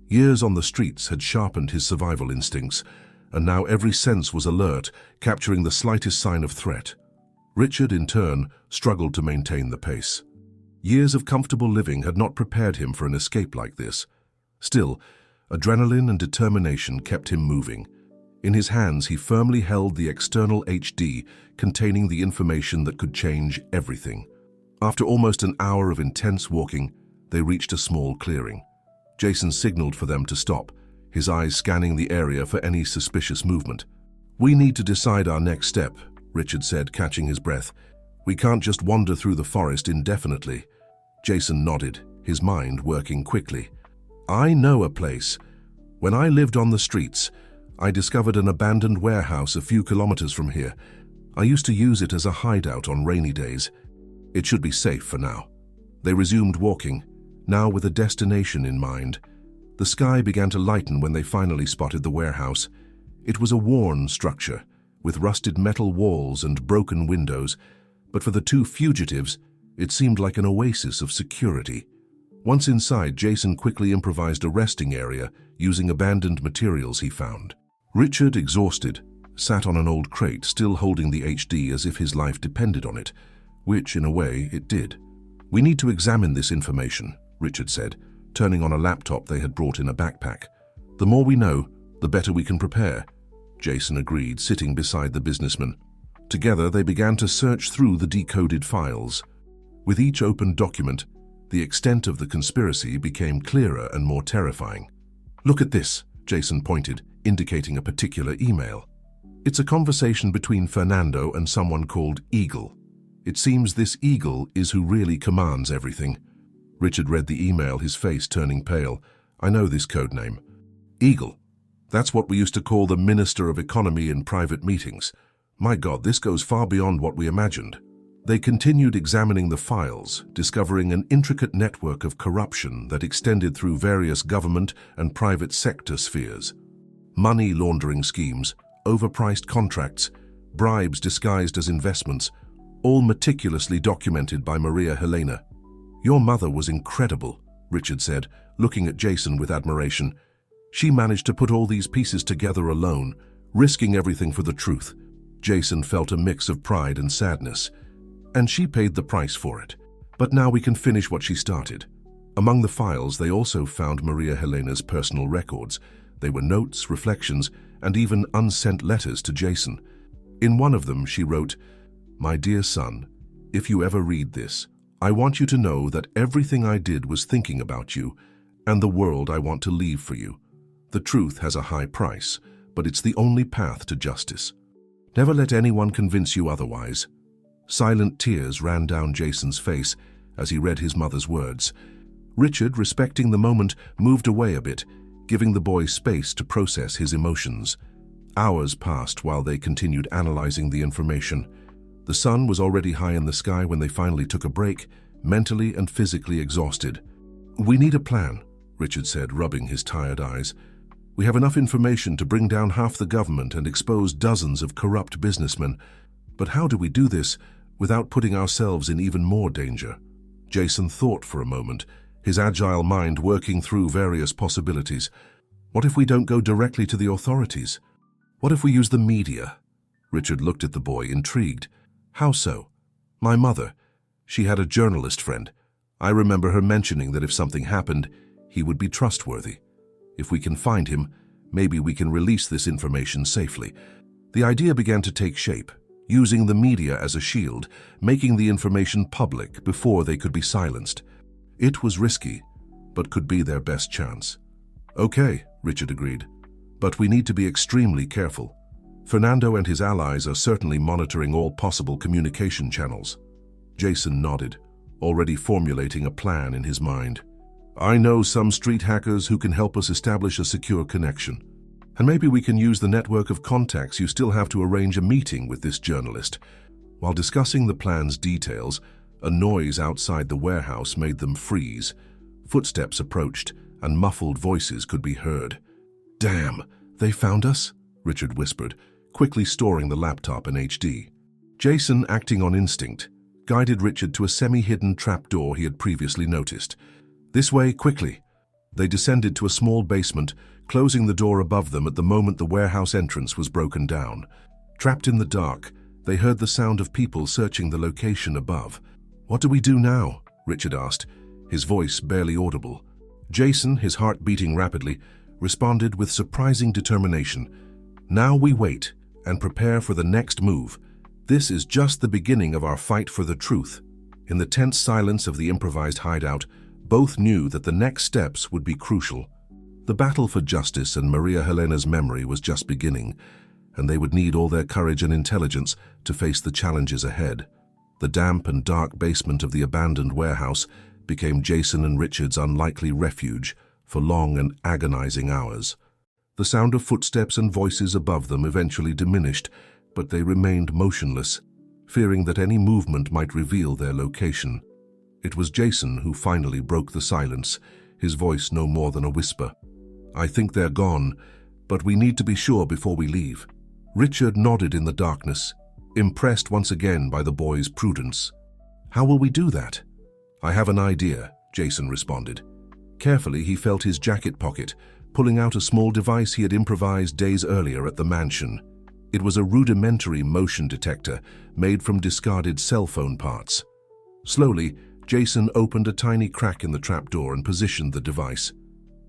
Years on the streets had sharpened his survival instincts, and now every sense was alert, capturing the slightest sign of threat. Richard, in turn, struggled to maintain the pace. Years of comfortable living had not prepared him for an escape like this. Still, adrenaline and determination kept him moving. In his hands, he firmly held the external HD containing the information that could change everything. After almost an hour of intense walking, they reached a small clearing. Jason signaled for them to stop, his eyes scanning the area for any suspicious movement. "We need to decide our next step," Richard said, catching his breath. "We can't just wander through the forest indefinitely." Jason nodded, his mind working quickly. "I know a place. When I lived on the streets, I discovered an abandoned warehouse a few kilometers from here. I used to use it as a hideout on rainy days. It should be safe for now." They resumed walking, now with a destination in mind. The sky began to lighten when they finally spotted the warehouse. It was a worn structure, with rusted metal walls and broken windows, but for the two fugitives, it seemed like an oasis of security. Once inside, Jason quickly improvised a resting area using abandoned materials he found. Richard, exhausted, sat on an old crate, still holding the HD as if his life depended on it, which, in a way, it did. "We need to examine this information," Richard said, turning on a laptop they had brought in a backpack. "The more we know, the better we can prepare." Jason agreed, sitting beside the businessman. Together, they began to search through the decoded files. With each open document, the extent of the conspiracy became clearer and more terrifying. "Look at this," Jason pointed, indicating a particular email. "It's a conversation between Fernando and someone called Eagle. It seems this Eagle is who really commands everything." Richard read the email, his face turning pale. "I know this code name. Eagle. That's what we used to call the Minister of Economy in private meetings. My God, this goes far beyond what we imagined." They continued examining the files, discovering an intricate network of corruption that extended through various government and private sector spheres. Money laundering schemes, overpriced contracts, bribes disguised as investments, all meticulously documented by Maria Helena. "Your mother was incredible," Richard said, looking at Jason with admiration. "She managed to put all these pieces together alone, risking everything for the truth." Jason felt a mix of pride and sadness. "And she paid the price for it. But now we can finish what she started." Among the files, they also found Maria Helena's personal records. They were notes, reflections, and even unsent letters to Jason. In one of them, she wrote, "My dear son, if you ever read this, I want you to know that everything I did was thinking about you and the world I want to leave for you. The truth has a high price, but it's the only path to justice. Never let anyone convince you otherwise." Silent tears ran down Jason's face as he read his mother's words. Richard, respecting the moment, moved away a bit, giving the boy space to process his emotions. Hours passed while they continued analyzing the information. The sun was already high in the sky when they finally took a break, mentally and physically exhausted. "We need a plan," Richard said, rubbing his tired eyes. "We have enough information to bring down half the government and expose dozens of corrupt businessmen. But how do we do this without putting ourselves in even more danger?" Jason thought for a moment, his agile mind working through various possibilities. What if we don't go directly to the authorities? What if we use the media? Richard looked at the boy, intrigued. "How so?" "My mother. She had a journalist friend. I remember her mentioning that if something happened, he would be trustworthy. If we can find him, maybe we can release this information safely." The idea began to take shape, using the media as a shield, making the information public before they could be silenced. It was risky, but could be their best chance. "Okay," Richard agreed, "but we need to be extremely careful. Fernando and his allies are certainly monitoring all possible communication channels." Jason nodded, already formulating a plan in his mind. "I know some street hackers who can help us establish a secure connection. And maybe we can use the network of contacts. You still have to arrange a meeting with this journalist." While discussing the plan's details, a noise outside the warehouse made them freeze. Footsteps approached, and muffled voices could be heard. "Damn, they found us?" Richard whispered, quickly storing the laptop in HD. Jason, acting on instinct, guided Richard to a semi-hidden trapdoor he had previously noticed. "This way, quickly." They descended to a small basement, closing the door above them at the moment the warehouse entrance was broken down. Trapped in the dark, they heard the sound of people searching the location above. "What do we do now?" Richard asked, his voice barely audible. Jason, his heart beating rapidly, responded with surprising determination. "Now we wait and prepare for the next move. This is just the beginning of our fight for the truth." In the tense silence of the improvised hideout, both knew that the next steps would be crucial. The battle for justice and Maria Helena's memory was just beginning, and they would need all their courage and intelligence to face the challenges ahead. The damp and dark basement of the abandoned warehouse became Jason and Richard's unlikely refuge for long and agonizing hours. The sound of footsteps and voices above them eventually diminished, but they remained motionless, fearing that any movement might reveal their location. It was Jason who finally broke the silence, his voice no more than a whisper. "I think they're gone, but we need to be sure before we leave." Richard nodded in the darkness, impressed once again by the boy's prudence. "How will we do that?" "I have an idea," Jason responded. Carefully, he felt his jacket pocket, pulling out a small device he had improvised days earlier at the mansion. It was a rudimentary motion detector made from discarded cell phone parts. Slowly, Jason opened a tiny crack in the trapdoor and positioned the device.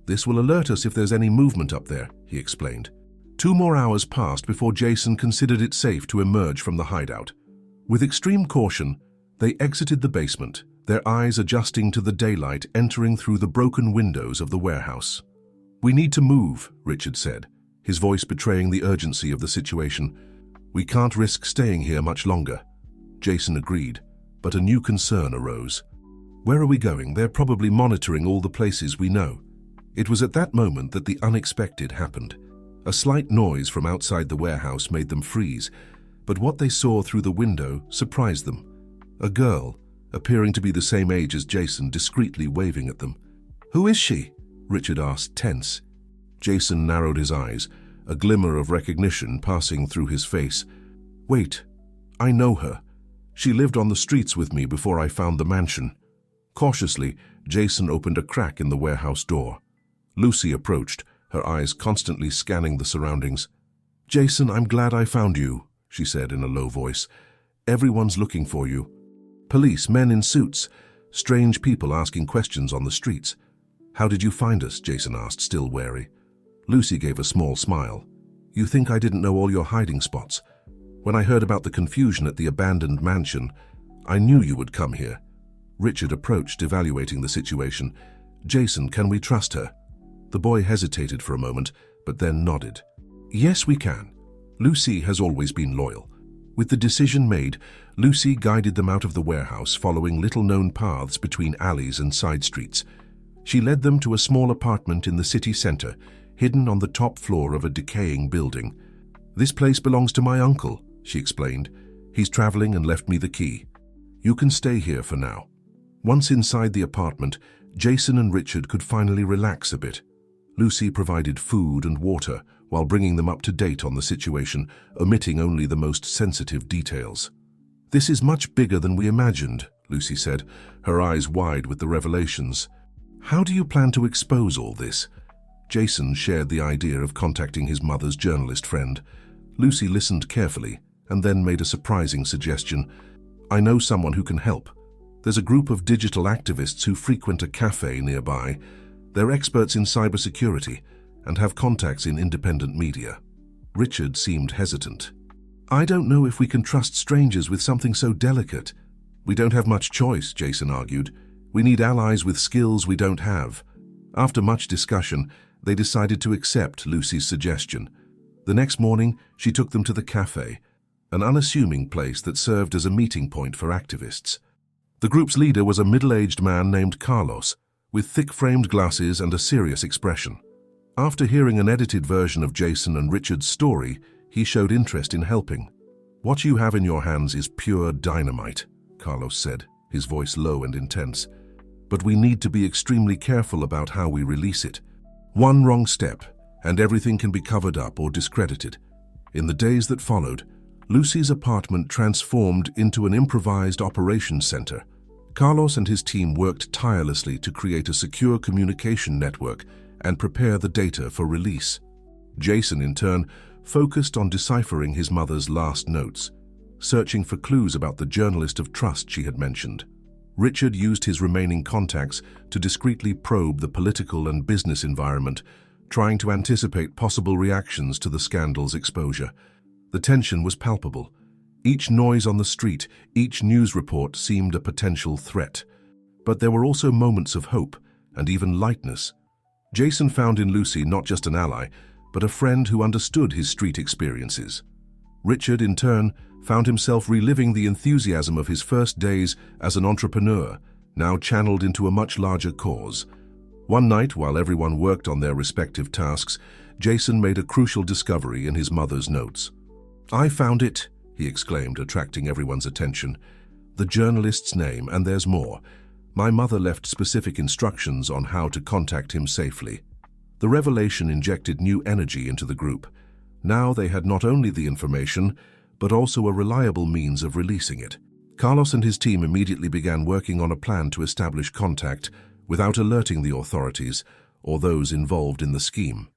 "This will alert us if there's any movement up there," he explained. 2 more hours passed before Jason considered it safe to emerge from the hideout. With extreme caution, they exited the basement, their eyes adjusting to the daylight entering through the broken windows of the warehouse. "We need to move," Richard said, his voice betraying the urgency of the situation. "We can't risk staying here much longer." Jason agreed, but a new concern arose. "Where are we going? They're probably monitoring all the places we know." It was at that moment that the unexpected happened. A slight noise from outside the warehouse made them freeze, but what they saw through the window surprised them. A girl, appearing to be the same age as Jason, discreetly waving at them. "Who is she?" Richard asked, tense. Jason narrowed his eyes, a glimmer of recognition passing through his face. "Wait, I know her. She lived on the streets with me before I found the mansion." Cautiously, Jason opened a crack in the warehouse door. Lucy approached, her eyes constantly scanning the surroundings. "Jason, I'm glad I found you," she said in a low voice. "Everyone's looking for you. Police, men in suits, strange people asking questions on the streets." "How did you find us?" Jason asked, still wary. Lucy gave a small smile. "You think I didn't know all your hiding spots? When I heard about the confusion at the abandoned mansion, I knew you would come here." Richard approached, evaluating the situation. "Jason, can we trust her?" The boy hesitated for a moment, but then nodded. Yes, we can. Lucy has always been loyal. With the decision made, Lucy guided them out of the warehouse, following little-known paths between alleys and side streets. She led them to a small apartment in the city center, hidden on the top floor of a decaying building. "This place belongs to my uncle," she explained. "He's traveling and left me the key. You can stay here for now." Once inside the apartment, Jason and Richard could finally relax a bit. Lucy provided food and water while bringing them up to date on the situation, omitting only the most sensitive details. "This is much bigger than we imagined," Lucy said, her eyes wide with the revelations. "How do you plan to expose all this?" Jason shared the idea of contacting his mother's journalist friend. Lucy listened carefully and then made a surprising suggestion. "I know someone who can help. There's a group of digital activists who frequent a cafe nearby. They're experts in cybersecurity and have contacts in independent media." Richard seemed hesitant. "I don't know if we can trust strangers with something so delicate." "We don't have much choice," Jason argued. "We need allies with skills we don't have." After much discussion, they decided to accept Lucy's suggestion. The next morning, she took them to the cafe, an unassuming place that served as a meeting point for activists. The group's leader was a middle-aged man named Carlos, with thick-framed glasses and a serious expression. After hearing an edited version of Jason and Richard's story, he showed interest in helping. "What you have in your hands is pure dynamite," Carlos said, his voice low and intense. "But we need to be extremely careful about how we release it. One wrong step, and everything can be covered up or discredited." In the days that followed, Lucy's apartment transformed into an improvised operations center. Carlos and his team worked tirelessly to create a secure communication network and prepare the data for release. Jason, in turn, focused on deciphering his mother's last notes, searching for clues about the journalist of trust she had mentioned. Richard used his remaining contacts to discreetly probe the political and business environment, trying to anticipate possible reactions to the scandal's exposure. The tension was palpable. Each noise on the street, each news report seemed a potential threat. But there were also moments of hope and even lightness. Jason found in Lucy not just an ally, but a friend who understood his street experiences. Richard, in turn, found himself reliving the enthusiasm of his first days as an entrepreneur, now channeled into a much larger cause. One night, while everyone worked on their respective tasks, Jason made a crucial discovery in his mother's notes. "I found it," he exclaimed, attracting everyone's attention. "The journalist's name, and there's more. My mother left specific instructions on how to contact him safely." The revelation injected new energy into the group. Now they had not only the information, but also a reliable means of releasing it. Carlos and his team immediately began working on a plan to establish contact without alerting the authorities or those involved in the scheme.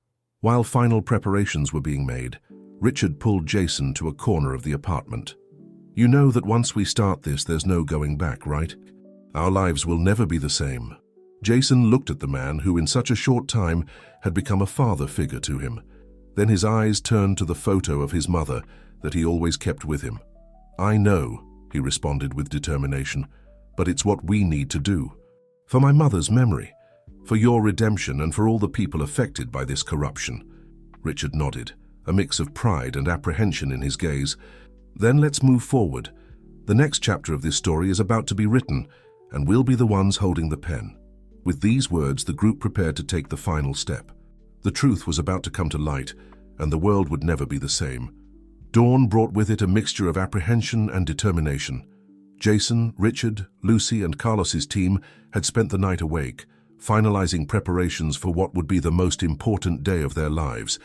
While final preparations were being made, Richard pulled Jason to a corner of the apartment. "You know that once we start this, there's no going back, right? Our lives will never be the same." Jason looked at the man who in such a short time had become a father figure to him. Then his eyes turned to the photo of his mother that he always kept with him. "I know," he responded with determination, "but it's what we need to do. For my mother's memory, for your redemption, and for all the people affected by this corruption." Richard nodded, a mix of pride and apprehension in his gaze. "Then let's move forward. The next chapter of this story is about to be written, and we'll be the ones holding the pen." With these words, the group prepared to take the final step. The truth was about to come to light, and the world would never be the same. Dawn brought with it a mixture of apprehension and determination. Jason, Richard, Lucy, and Carlos's team had spent the night awake, finalizing preparations for what would be the most important day of their lives.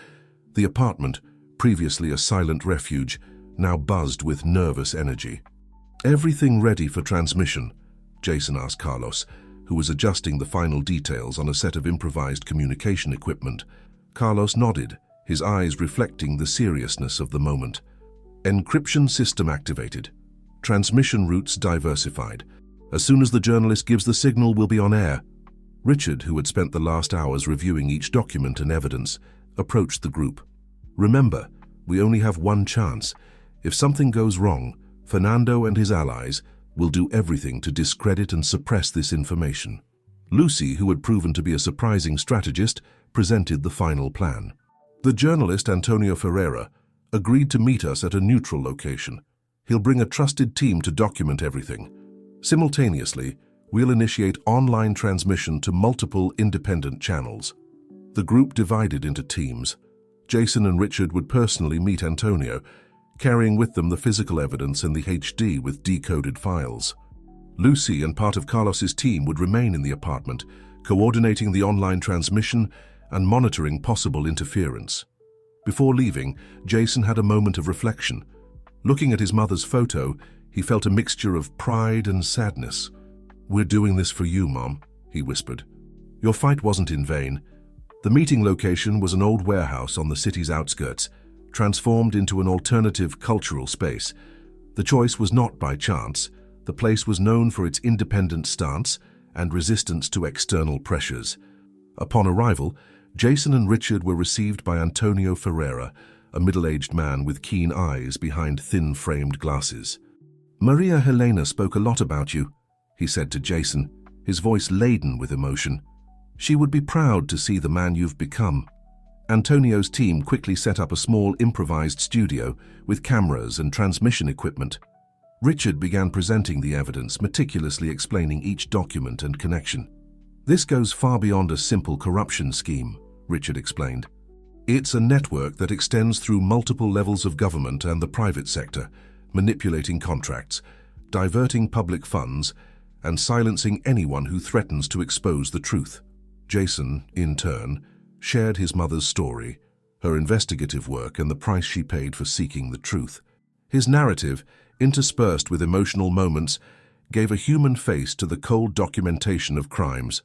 The apartment, previously a silent refuge, now buzzed with nervous energy. "Everything ready for transmission?" Jason asked Carlos, who was adjusting the final details on a set of improvised communication equipment. Carlos nodded, his eyes reflecting the seriousness of the moment. "Encryption system activated. Transmission routes diversified. As soon as the journalist gives the signal, we'll be on air." Richard, who had spent the last hours reviewing each document and evidence, approached the group. "Remember, we only have one chance. If something goes wrong, Fernando and his allies will do everything to discredit and suppress this information." Lucy, who had proven to be a surprising strategist, presented the final plan. The journalist Antonio Ferreira agreed to meet us at a neutral location. He'll bring a trusted team to document everything. Simultaneously, we'll initiate online transmission to multiple independent channels. The group divided into teams. Jason and Richard would personally meet Antonio, carrying with them the physical evidence and the HD with decoded files. Lucy and part of Carlos's team would remain in the apartment, coordinating the online transmission and monitoring possible interference. Before leaving, Jason had a moment of reflection. Looking at his mother's photo, he felt a mixture of pride and sadness. "We're doing this for you, Mom," he whispered. "Your fight wasn't in vain." The meeting location was an old warehouse on the city's outskirts, transformed into an alternative cultural space. The choice was not by chance. The place was known for its independent stance and resistance to external pressures. Upon arrival, Jason and Richard were received by Antonio Ferreira, a middle-aged man with keen eyes behind thin-framed glasses. "Maria Helena spoke a lot about you," he said to Jason, his voice laden with emotion. "She would be proud to see the man you've become." Antonio's team quickly set up a small improvised studio with cameras and transmission equipment. Richard began presenting the evidence, meticulously explaining each document and connection. "This goes far beyond a simple corruption scheme," Richard explained. "It's a network that extends through multiple levels of government and the private sector, manipulating contracts, diverting public funds, and silencing anyone who threatens to expose the truth." Jason, in turn, shared his mother's story, her investigative work, and the price she paid for seeking the truth. His narrative, interspersed with emotional moments, gave a human face to the cold documentation of crimes.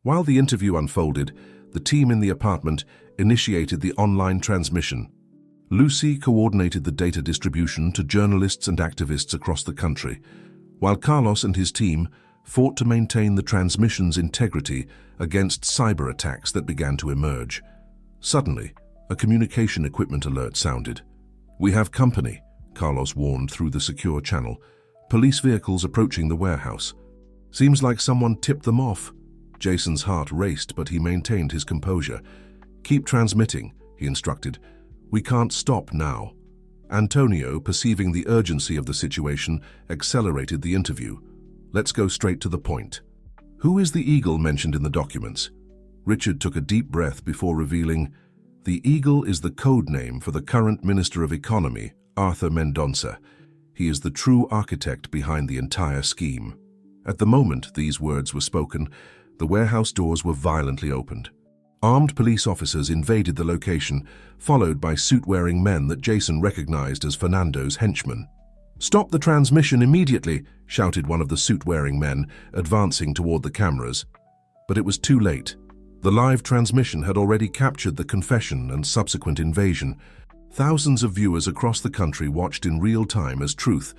While the interview unfolded, the team in the apartment initiated the online transmission. Lucy coordinated the data distribution to journalists and activists across the country, while Carlos and his team fought to maintain the transmission's integrity against cyber attacks that began to emerge. Suddenly, a communication equipment alert sounded. "We have company," Carlos warned through the secure channel. "Police vehicles approaching the warehouse." "Seems like someone tipped them off." Jason's heart raced, but he maintained his composure. "Keep transmitting," he instructed. "We can't stop now." Antonio, perceiving the urgency of the situation, accelerated the interview. "Let's go straight to the point. Who is the eagle mentioned in the documents?" Richard took a deep breath before revealing, "The eagle is the code name for the current Minister of Economy, Arthur Mendonça. He is the true architect behind the entire scheme." At the moment these words were spoken, the warehouse doors were violently opened. Armed police officers invaded the location, followed by suit-wearing men that Jason recognized as Fernando's henchmen. "Stop the transmission immediately," shouted one of the suit-wearing men, advancing toward the cameras. But it was too late. The live transmission had already captured the confession and subsequent invasion. Thousands of viewers across the country watched in real time as truth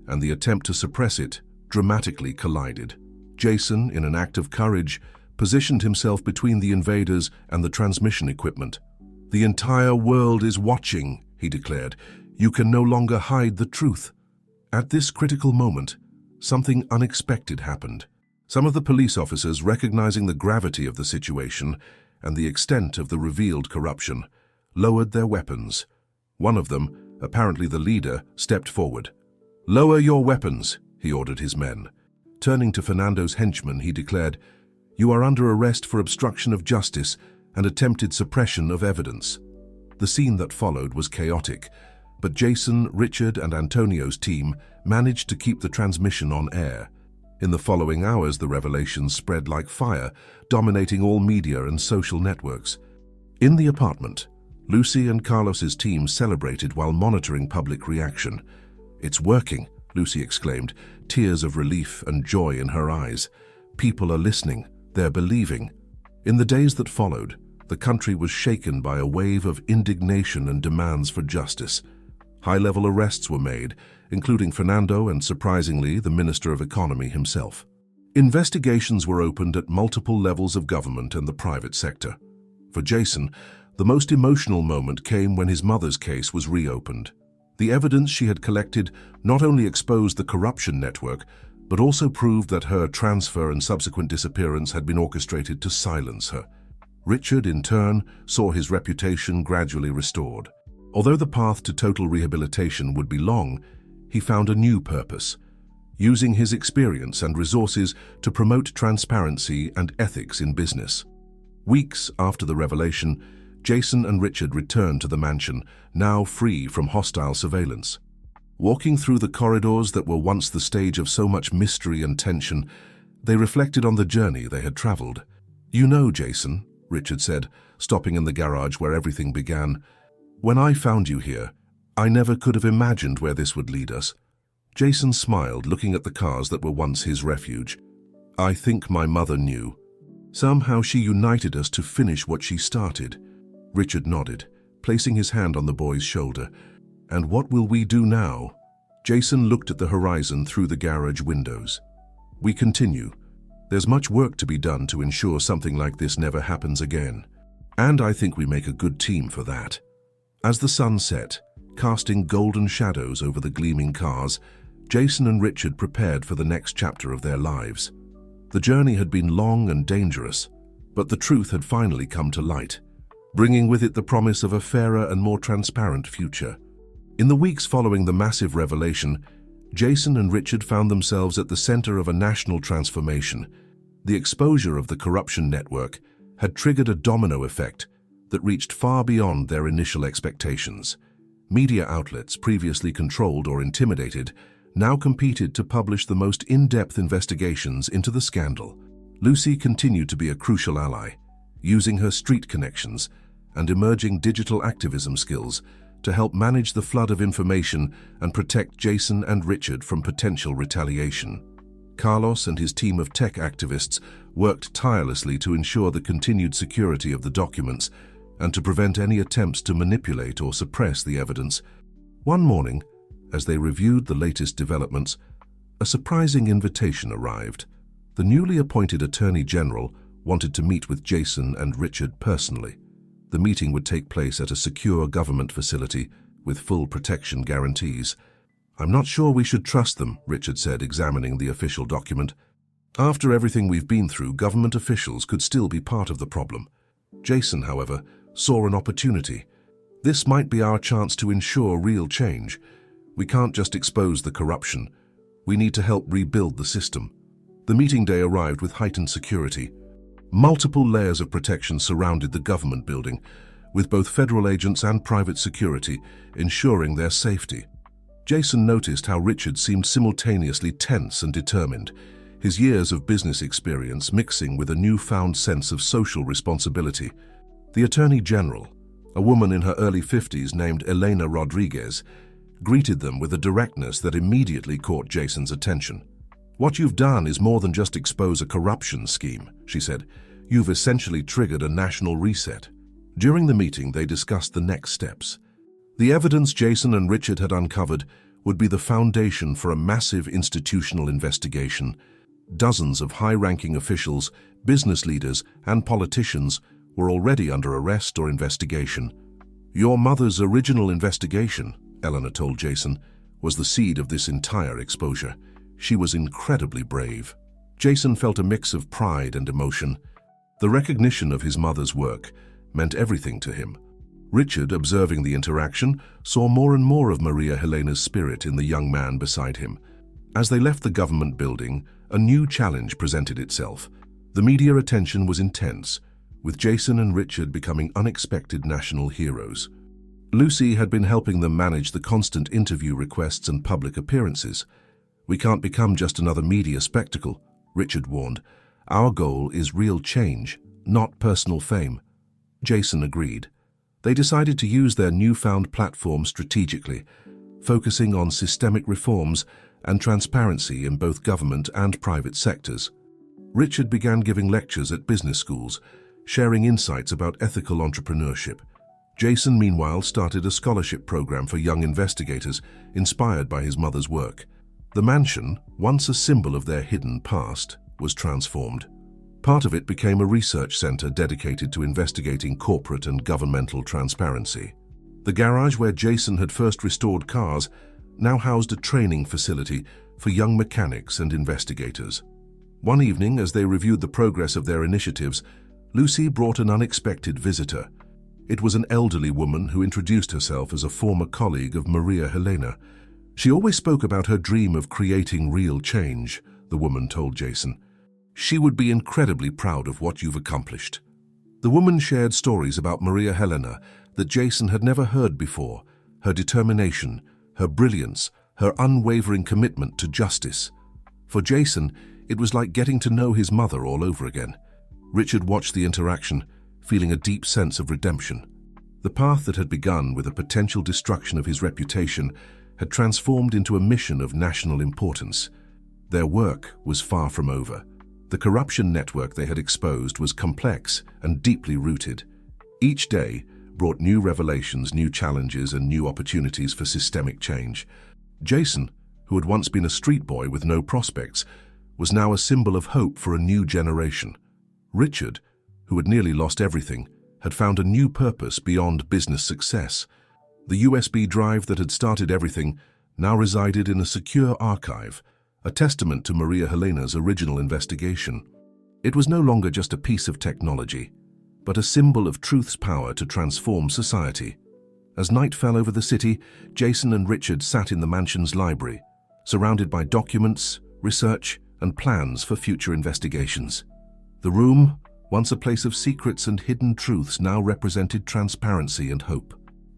and the attempt to suppress it dramatically collided. Jason, in an act of courage, positioned himself between the invaders and the transmission equipment. "The entire world is watching," he declared. "You can no longer hide the truth." At this critical moment, something unexpected happened. Some of the police officers, recognizing the gravity of the situation and the extent of the revealed corruption, lowered their weapons. One of them, apparently the leader, stepped forward. "Lower your weapons," he ordered his men. Turning to Fernando's henchmen, he declared, "You are under arrest for obstruction of justice and attempted suppression of evidence." The scene that followed was chaotic, but Jason, Richard, and Antonio's team managed to keep the transmission on air. In the following hours, the revelations spread like fire, dominating all media and social networks. In the apartment, Lucy and Carlos's team celebrated while monitoring public reaction. "It's working," Lucy exclaimed, tears of relief and joy in her eyes. "People are listening, they're believing." In the days that followed, the country was shaken by a wave of indignation and demands for justice. High-level arrests were made, including Fernando and, surprisingly, the Minister of Economy himself. Investigations were opened at multiple levels of government and the private sector. For Jason, the most emotional moment came when his mother's case was reopened. The evidence she had collected not only exposed the corruption network, but also proved that her transfer and subsequent disappearance had been orchestrated to silence her. Richard, in turn, saw his reputation gradually restored. Although the path to total rehabilitation would be long, he found a new purpose, using his experience and resources to promote transparency and ethics in business. Weeks after the revelation, Jason and Richard returned to the mansion, now free from hostile surveillance. Walking through the corridors that were once the stage of so much mystery and tension, they reflected on the journey they had traveled. "You know, Jason," Richard said, stopping in the garage where everything began, "when I found you here, I never could have imagined where this would lead us." Jason smiled, looking at the cars that were once his refuge. "I think my mother knew. Somehow she united us to finish what she started." Richard nodded, placing his hand on the boy's shoulder. "And what will we do now?" Jason looked at the horizon through the garage windows. "We continue. There's much work to be done to ensure something like this never happens again. And I think we make a good team for that." As the sun set, casting golden shadows over the gleaming cars, Jason and Richard prepared for the next chapter of their lives. The journey had been long and dangerous, but the truth had finally come to light, bringing with it the promise of a fairer and more transparent future. In the weeks following the massive revelation, Jason and Richard found themselves at the center of a national transformation. The exposure of the corruption network had triggered a domino effect that reached far beyond their initial expectations. Media outlets, previously controlled or intimidated, now competed to publish the most in-depth investigations into the scandal. Lucy continued to be a crucial ally, using her street connections and emerging digital activism skills to help manage the flood of information and protect Jason and Richard from potential retaliation. Carlos and his team of tech activists worked tirelessly to ensure the continued security of the documents and to prevent any attempts to manipulate or suppress the evidence. One morning, as they reviewed the latest developments, a surprising invitation arrived. The newly appointed Attorney General wanted to meet with Jason and Richard personally. The meeting would take place at a secure government facility with full protection guarantees. "I'm not sure we should trust them," Richard said, examining the official document. "After everything we've been through, government officials could still be part of the problem." Jason, however, saw an opportunity. "This might be our chance to ensure real change. We can't just expose the corruption. We need to help rebuild the system." The meeting day arrived with heightened security. Multiple layers of protection surrounded the government building, with both federal agents and private security ensuring their safety. Jason noticed how Richard seemed simultaneously tense and determined, his years of business experience mixing with a newfound sense of social responsibility. The Attorney General, a woman in her early 50s named Elena Rodriguez, greeted them with a directness that immediately caught Jason's attention. "What you've done is more than just expose a corruption scheme," she said. "You've essentially triggered a national reset." During the meeting, they discussed the next steps. The evidence Jason and Richard had uncovered would be the foundation for a massive institutional investigation. Dozens of high-ranking officials, business leaders, and politicians were already under arrest or investigation. "Your mother's original investigation," Eleanor told Jason, "was the seed of this entire exposure. She was incredibly brave." Jason felt a mix of pride and emotion. The recognition of his mother's work meant everything to him. Richard, observing the interaction, saw more and more of Maria Helena's spirit in the young man beside him. As they left the government building, a new challenge presented itself. The media attention was intense, with Jason and Richard becoming unexpected national heroes. Lucy had been helping them manage the constant interview requests and public appearances. "We can't become just another media spectacle," Richard warned. "Our goal is real change, not personal fame." Jason agreed. They decided to use their newfound platform strategically, focusing on systemic reforms and transparency in both government and private sectors. Richard began giving lectures at business schools, sharing insights about ethical entrepreneurship. Jason, meanwhile, started a scholarship program for young investigators inspired by his mother's work. The mansion, once a symbol of their hidden past, was transformed. Part of it became a research center dedicated to investigating corporate and governmental transparency. The garage where Jason had first restored cars now housed a training facility for young mechanics and investigators. One evening, as they reviewed the progress of their initiatives, Lucy brought an unexpected visitor. It was an elderly woman who introduced herself as a former colleague of Maria Helena. She always spoke about her dream of creating real change, the woman told Jason. She would be incredibly proud of what you've accomplished. The woman shared stories about Maria Helena that Jason had never heard before, her determination, her brilliance, her unwavering commitment to justice. For Jason, it was like getting to know his mother all over again. Richard watched the interaction, feeling a deep sense of redemption. The path that had begun with a potential destruction of his reputation had transformed into a mission of national importance. Their work was far from over. The corruption network they had exposed was complex and deeply rooted. Each day brought new revelations, new challenges, and new opportunities for systemic change. Jason, who had once been a street boy with no prospects, was now a symbol of hope for a new generation. Richard, who had nearly lost everything, had found a new purpose beyond business success. The USB drive that had started everything now resided in a secure archive, a testament to Maria Helena's original investigation. It was no longer just a piece of technology, but a symbol of truth's power to transform society. As night fell over the city, Jason and Richard sat in the mansion's library, surrounded by documents, research, and plans for future investigations. The room, once a place of secrets and hidden truths, now represented transparency and hope.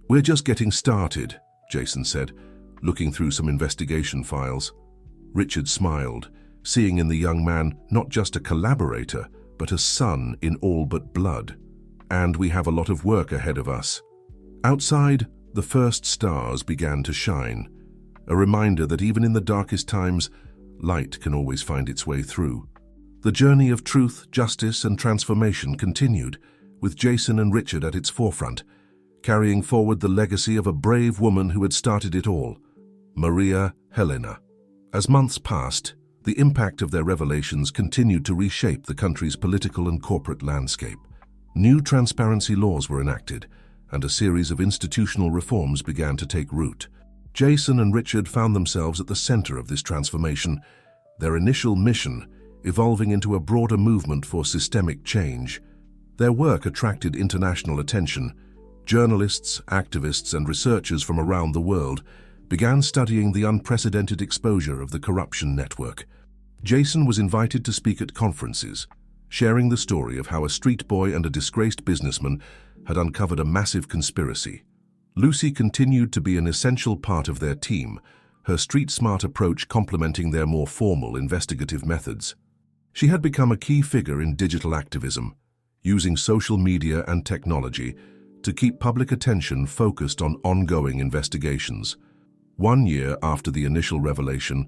"We're just getting started," Jason said, looking through some investigation files. Richard smiled, seeing in the young man not just a collaborator, but a son in all but blood. "And we have a lot of work ahead of us." Outside, the first stars began to shine, a reminder that even in the darkest times, light can always find its way through. The journey of truth, justice, and transformation continued, with Jason and Richard at its forefront, carrying forward the legacy of a brave woman who had started it all, Maria Helena. As months passed, the impact of their revelations continued to reshape the country's political and corporate landscape. New transparency laws were enacted, and a series of institutional reforms began to take root. Jason and Richard found themselves at the center of this transformation, their initial mission evolving into a broader movement for systemic change. Their work attracted international attention. Journalists, activists, and researchers from around the world began studying the unprecedented exposure of the corruption network. Jason was invited to speak at conferences, sharing the story of how a street boy and a disgraced businessman had uncovered a massive conspiracy. Lucy continued to be an essential part of their team, her street-smart approach complementing their more formal investigative methods. She had become a key figure in digital activism, using social media and technology to keep public attention focused on ongoing investigations. 1 year after the initial revelation,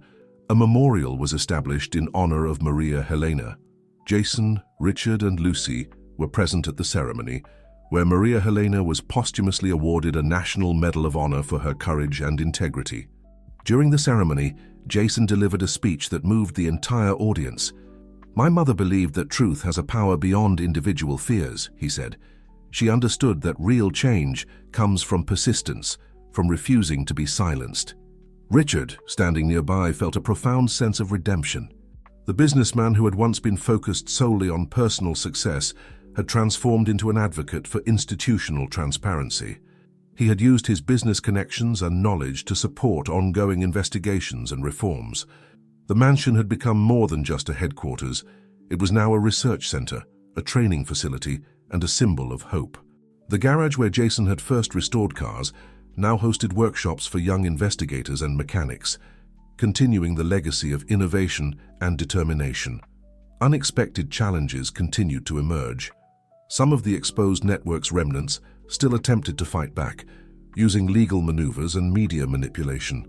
a memorial was established in honor of Maria Helena. Jason, Richard, and Lucy were present at the ceremony, where Maria Helena was posthumously awarded a National Medal of Honor for her courage and integrity. During the ceremony, Jason delivered a speech that moved the entire audience. "My mother believed that truth has a power beyond individual fears," he said. "She understood that real change comes from persistence, from refusing to be silenced." Richard, standing nearby, felt a profound sense of redemption. The businessman who had once been focused solely on personal success had transformed into an advocate for institutional transparency. He had used his business connections and knowledge to support ongoing investigations and reforms. The mansion had become more than just a headquarters. It was now a research center, a training facility, and a symbol of hope. The garage where Jason had first restored cars now hosted workshops for young investigators and mechanics, continuing the legacy of innovation and determination. Unexpected challenges continued to emerge. Some of the exposed network's remnants still attempted to fight back, using legal maneuvers and media manipulation.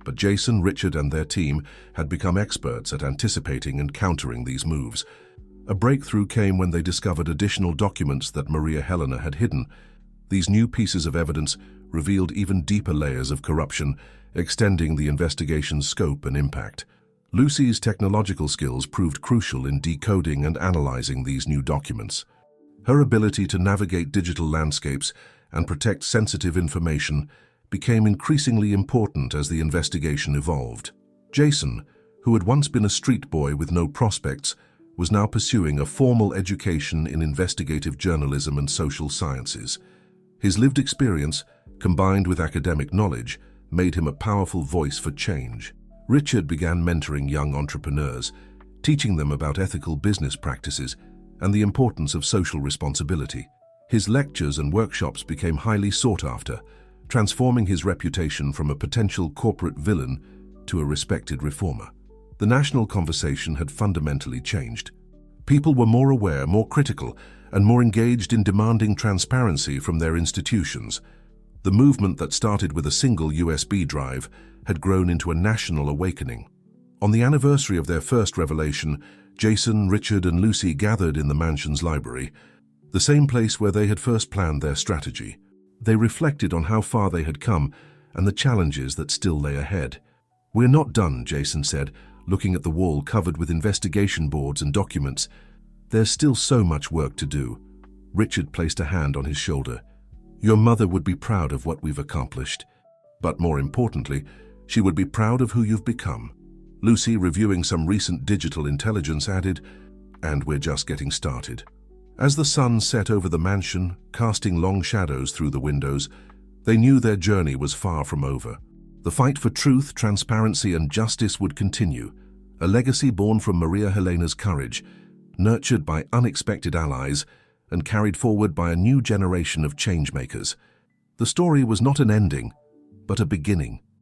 But Jason, Richard, and their team had become experts at anticipating and countering these moves. A breakthrough came when they discovered additional documents that Maria Helena had hidden. These new pieces of evidence revealed even deeper layers of corruption, extending the investigation's scope and impact. Lucy's technological skills proved crucial in decoding and analyzing these new documents. Her ability to navigate digital landscapes and protect sensitive information became increasingly important as the investigation evolved. Jason, who had once been a street boy with no prospects, was now pursuing a formal education in investigative journalism and social sciences. His lived experience, combined with academic knowledge, made him a powerful voice for change. Richard began mentoring young entrepreneurs, teaching them about ethical business practices and the importance of social responsibility. His lectures and workshops became highly sought after, transforming his reputation from a potential corporate villain to a respected reformer. The national conversation had fundamentally changed. People were more aware, more critical, and more engaged in demanding transparency from their institutions. The movement that started with a single USB drive had grown into a national awakening. On the anniversary of their first revelation, Jason, Richard, and Lucy gathered in the mansion's library, the same place where they had first planned their strategy. They reflected on how far they had come and the challenges that still lay ahead. "We're not done," Jason said, looking at the wall covered with investigation boards and documents. "There's still so much work to do." Richard placed a hand on his shoulder. "Your mother would be proud of what we've accomplished. But more importantly, she would be proud of who you've become." Lucy, reviewing some recent digital intelligence, added, "And we're just getting started." As the sun set over the mansion, casting long shadows through the windows, they knew their journey was far from over. The fight for truth, transparency, and justice would continue, a legacy born from Maria Helena's courage, nurtured by unexpected allies, and carried forward by a new generation of changemakers. The story was not an ending, but a beginning.